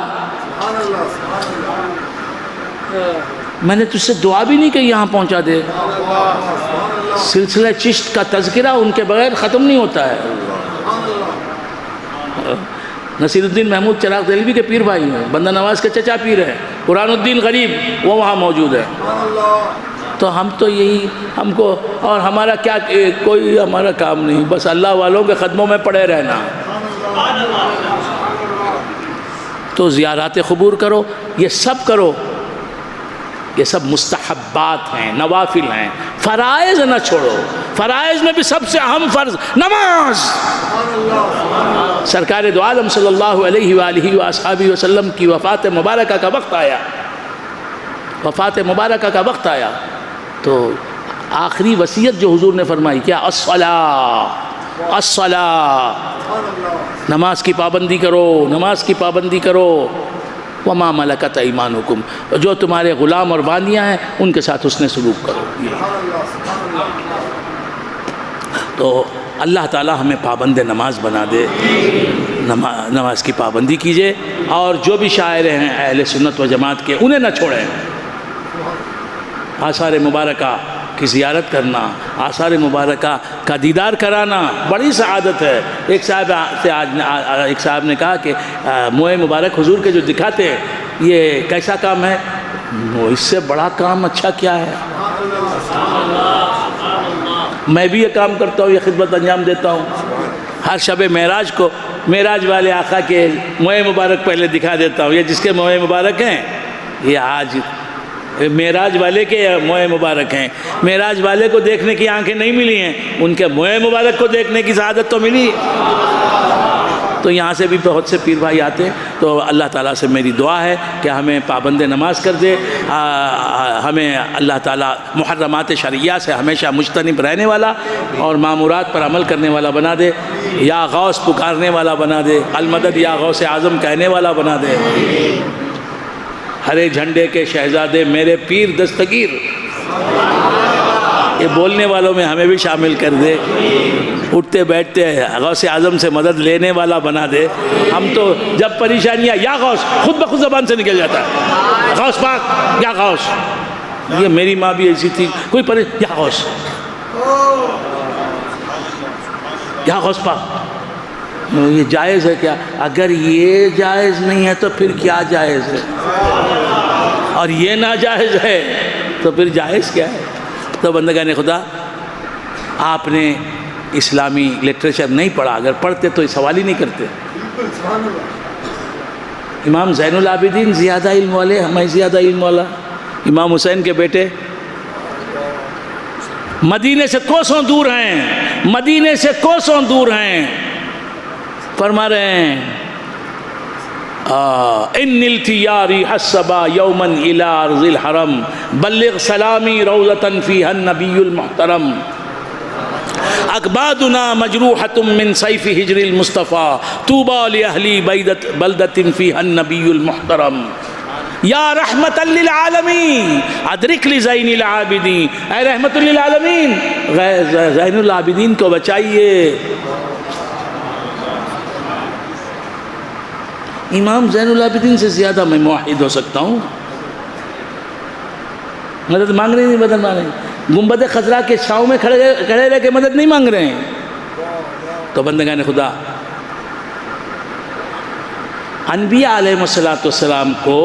میں نے تجھ سے دعا بھی نہیں کہ یہاں پہنچا دے۔ سلسلہ چشت کا تذکرہ ان کے بغیر ختم نہیں ہوتا ہے۔ نصیر الدین محمود چراغ دہلوی کے پیر بھائی ہیں، بندہ نواز کے چچا پیر ہیں، برہان الدین غریب وہ وہاں موجود ہے۔ تو ہم تو یہی ہم کو اور ہمارا کیا کوئی ہمارا کام نہیں، بس اللہ والوں کے قدموں میں پڑے رہنا۔ تو زیارات قبور کرو، یہ سب کرو، یہ سب مستحبات ہیں، نوافل ہیں، فرائض نہ چھوڑو۔ فرائض میں بھی سب سے اہم فرض نماز۔ سرکار دو عالم صلی اللہ علیہ وآلہ وآصحابہ وسلم کی وفات مبارکہ کا وقت آیا، وفات مبارکہ کا وقت آیا تو آخری وصیت جو حضور نے فرمائی کیا؟ الصلاۃ، الصلاۃ، نماز کی پابندی کرو، نماز کی پابندی کرو۔ وما ملکت ایمانکم، جو تمہارے غلام اور باندیاں ہیں ان کے ساتھ حسن سلوک کرو۔ تو اللہ تعالی ہمیں پابند نماز بنا دے، نماز کی پابندی کیجئے، اور جو بھی شاعر ہیں اہل سنت و جماعت کے انہیں نہ چھوڑیں۔ آثار مبارکہ کی زیارت کرنا، آثار مبارکہ کا دیدار کرانا بڑی سعادت ہے۔ ایک صاحب نے کہا کہ موئے مبارک حضور کے جو دکھاتے ہیں یہ کیسا کام ہے؟ اس سے بڑا کام اچھا کیا ہے؟ میں بھی یہ کام کرتا ہوں، یہ خدمت انجام دیتا ہوں۔ ہر شب معراج کو معراج والے آقا کے موئے مبارک پہلے دکھا دیتا ہوں۔ یہ جس کے موئے مبارک ہیں یہ آج معراج والے کے موئے مبارک ہیں۔ معراج والے کو دیکھنے کی آنکھیں نہیں ملی ہیں، ان کے موئے مبارک کو دیکھنے کی سعادت تو ملی۔ تو یہاں سے بھی بہت سے پیر بھائی آتے ہیں۔ تو اللہ تعالیٰ سے میری دعا ہے کہ ہمیں پابند نماز کر دے، ہمیں اللہ تعالیٰ محرمات شرعیہ سے ہمیشہ مجتنب رہنے والا اور مامورات پر عمل کرنے والا بنا دے، یا غوث پکارنے والا بنا دے، المدد یا غوث اعظم کہنے والا بنا دے۔ ہرے جھنڈے کے شہزادے میرے پیر دستگیر، یہ بولنے والوں میں ہمیں بھی شامل کر دے۔ اٹھتے بیٹھتے غوث اعظم سے مدد لینے والا بنا دے۔ ہم تو جب پریشانیاں یا غوث خود بخود زبان سے نکل جاتا ہے، غوث پاک یا غوث۔ یہ میری ماں بھی ایسی تھی، کوئی یا غوث، یا غوث پاک۔ یہ جائز ہے کیا؟ اگر یہ جائز نہیں ہے تو پھر کیا جائز ہے؟ اور یہ ناجائز ہے تو پھر جائز کیا ہے؟ تو بندگان خدا، آپ نے اسلامی لٹریچر نہیں پڑھا، اگر پڑھتے تو سوال ہی نہیں کرتے۔ امام زین العابدین زیادہ علم والے، ہمیں زیادہ علم والا، امام حسین کے بیٹے مدینے سے کوسوں دور ہیں، مدینے سے کوسوں دور ہیں، فرما رہے ہیں ان نلتی یاری حسبا یوما الى ارض الحرم بلغ سلامی روضتا فیہا النبی المحترم اکبادنا مجروحة من سیف ہجر المصطفى طوبى لأہلی بلدت فیہا النبی المحترم یا رحمت للعالمین ادرک لزین العابدین، اے رحمت للعالمین زین العابدین کو بچائیے۔ امام زین العابدین سے زیادہ میں موحد ہو سکتا ہوں؟ مدد مانگ رہے ہیں، مدد مانگ رہے ہیں، گنبد خضرا کے چھاؤں میں کھڑے رہ کے مدد نہیں مانگ رہے ہیں۔ تو بندگان خدا، انبیاء علیہ السلام کو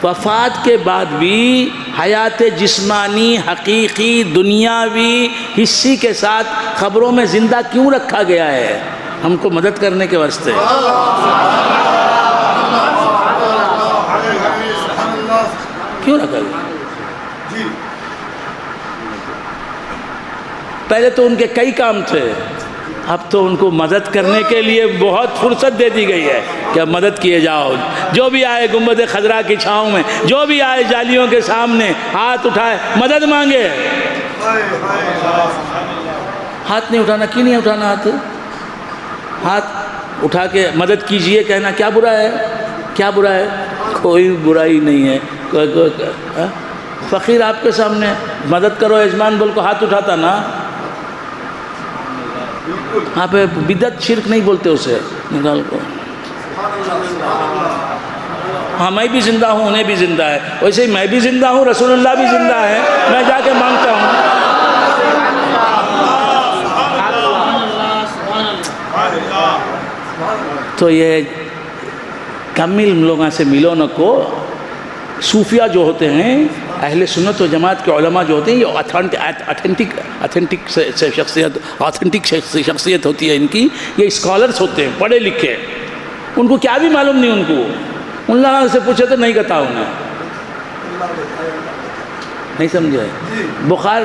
وفات کے بعد بھی حیات جسمانی حقیقی دنیاوی حصی کے ساتھ قبروں میں زندہ کیوں رکھا گیا ہے؟ ہم کو مدد کرنے کے واسطے۔ کیوں رکھا گیا؟ پہلے تو ان کے کئی کام تھے، اب تو ان کو مدد کرنے کے لیے بہت فرصت دے دی گئی ہے کہ اب مدد کیے جاؤ۔ جو بھی آئے گنبد خضرا کی چھاؤں میں، جو بھی آئے جالیوں کے سامنے، ہاتھ اٹھائے مدد مانگے۔ ہاتھ نہیں اٹھانا، کیوں نہیں اٹھانا؟ ہاتھ اٹھا کے مدد کیجئے کہنا کیا برا ہے؟ کیا برا ہے؟ کوئی برائی نہیں ہے. فقیر آپ کے سامنے مدد کرو یجمان بول کو ہاتھ اٹھاتا نا. ہاں پہ بدعت شرک نہیں بولتے اسے, نکال کو. ہاں میں بھی زندہ ہوں, انہیں بھی زندہ ہے, ویسے ہی میں بھی زندہ ہوں, رسول اللہ بھی زندہ ہے, میں جا کے مانگتا ہوں. تو یہ کامل لوگوں سے ملو نہ کو. صوفیہ جو ہوتے ہیں, اہل سنت و جماعت کے علماء جو ہوتے ہیں, یہ آتھنٹک شخصیت ہوتی ہے ان کی. یہ اسکالرس ہوتے ہیں, پڑھے لکھے, ان کو کیا بھی معلوم نہیں. ان کو ان لوگوں سے پوچھے تو نہیں کہتا انہیں, نہیں سمجھے. بخار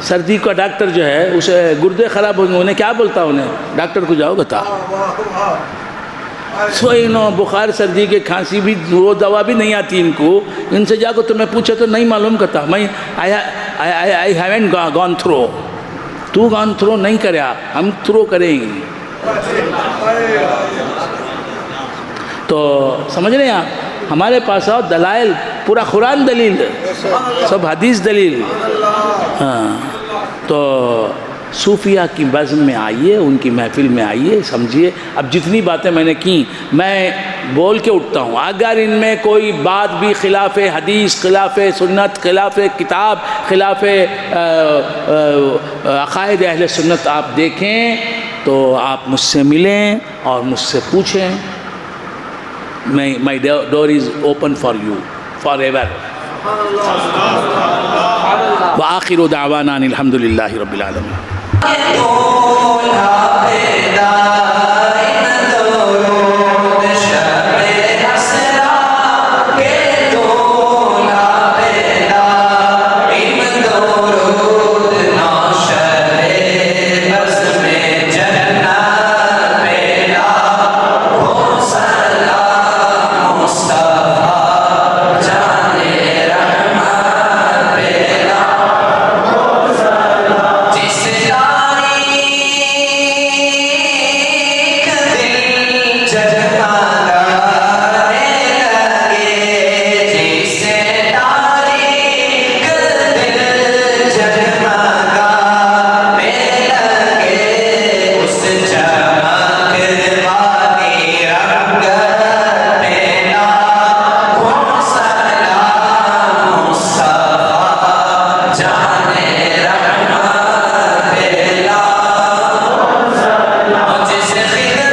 سردی کا ڈاکٹر جو ہے, اسے گردے خراب ہوں گے, انہیں کیا بولتا انہیں, ڈاکٹر کو جاؤ بتا. سوئی نو بخار سردی کے کھانسی بھی وہ دوا بھی نہیں آتی ان کو. ان سے جا کو تمہیں پوچھے تو نہیں معلوم کرتا. میں I haven't gone through. تو gone through نہیں کریا, ہم تھرو کریں گے. تو سمجھ رہے ہیں آپ, ہمارے پاس آؤ, دلائل پورا قرآن دلیل, سب حدیث دلیل. ہاں تو صوفیہ کی بزم میں آئیے, ان کی محفل میں آئیے, سمجھیے. اب جتنی باتیں میں نے کی, میں بول کے اٹھتا ہوں, اگر ان میں کوئی بات بھی خلاف حدیث, خلاف سنت, خلاف کتاب, خلاف عقائد اہل سنت آپ دیکھیں تو آپ مجھ سے ملیں اور مجھ سے پوچھیں. My door is open for you forever. وآخر دعوانا الحمد للہ رب العالمین.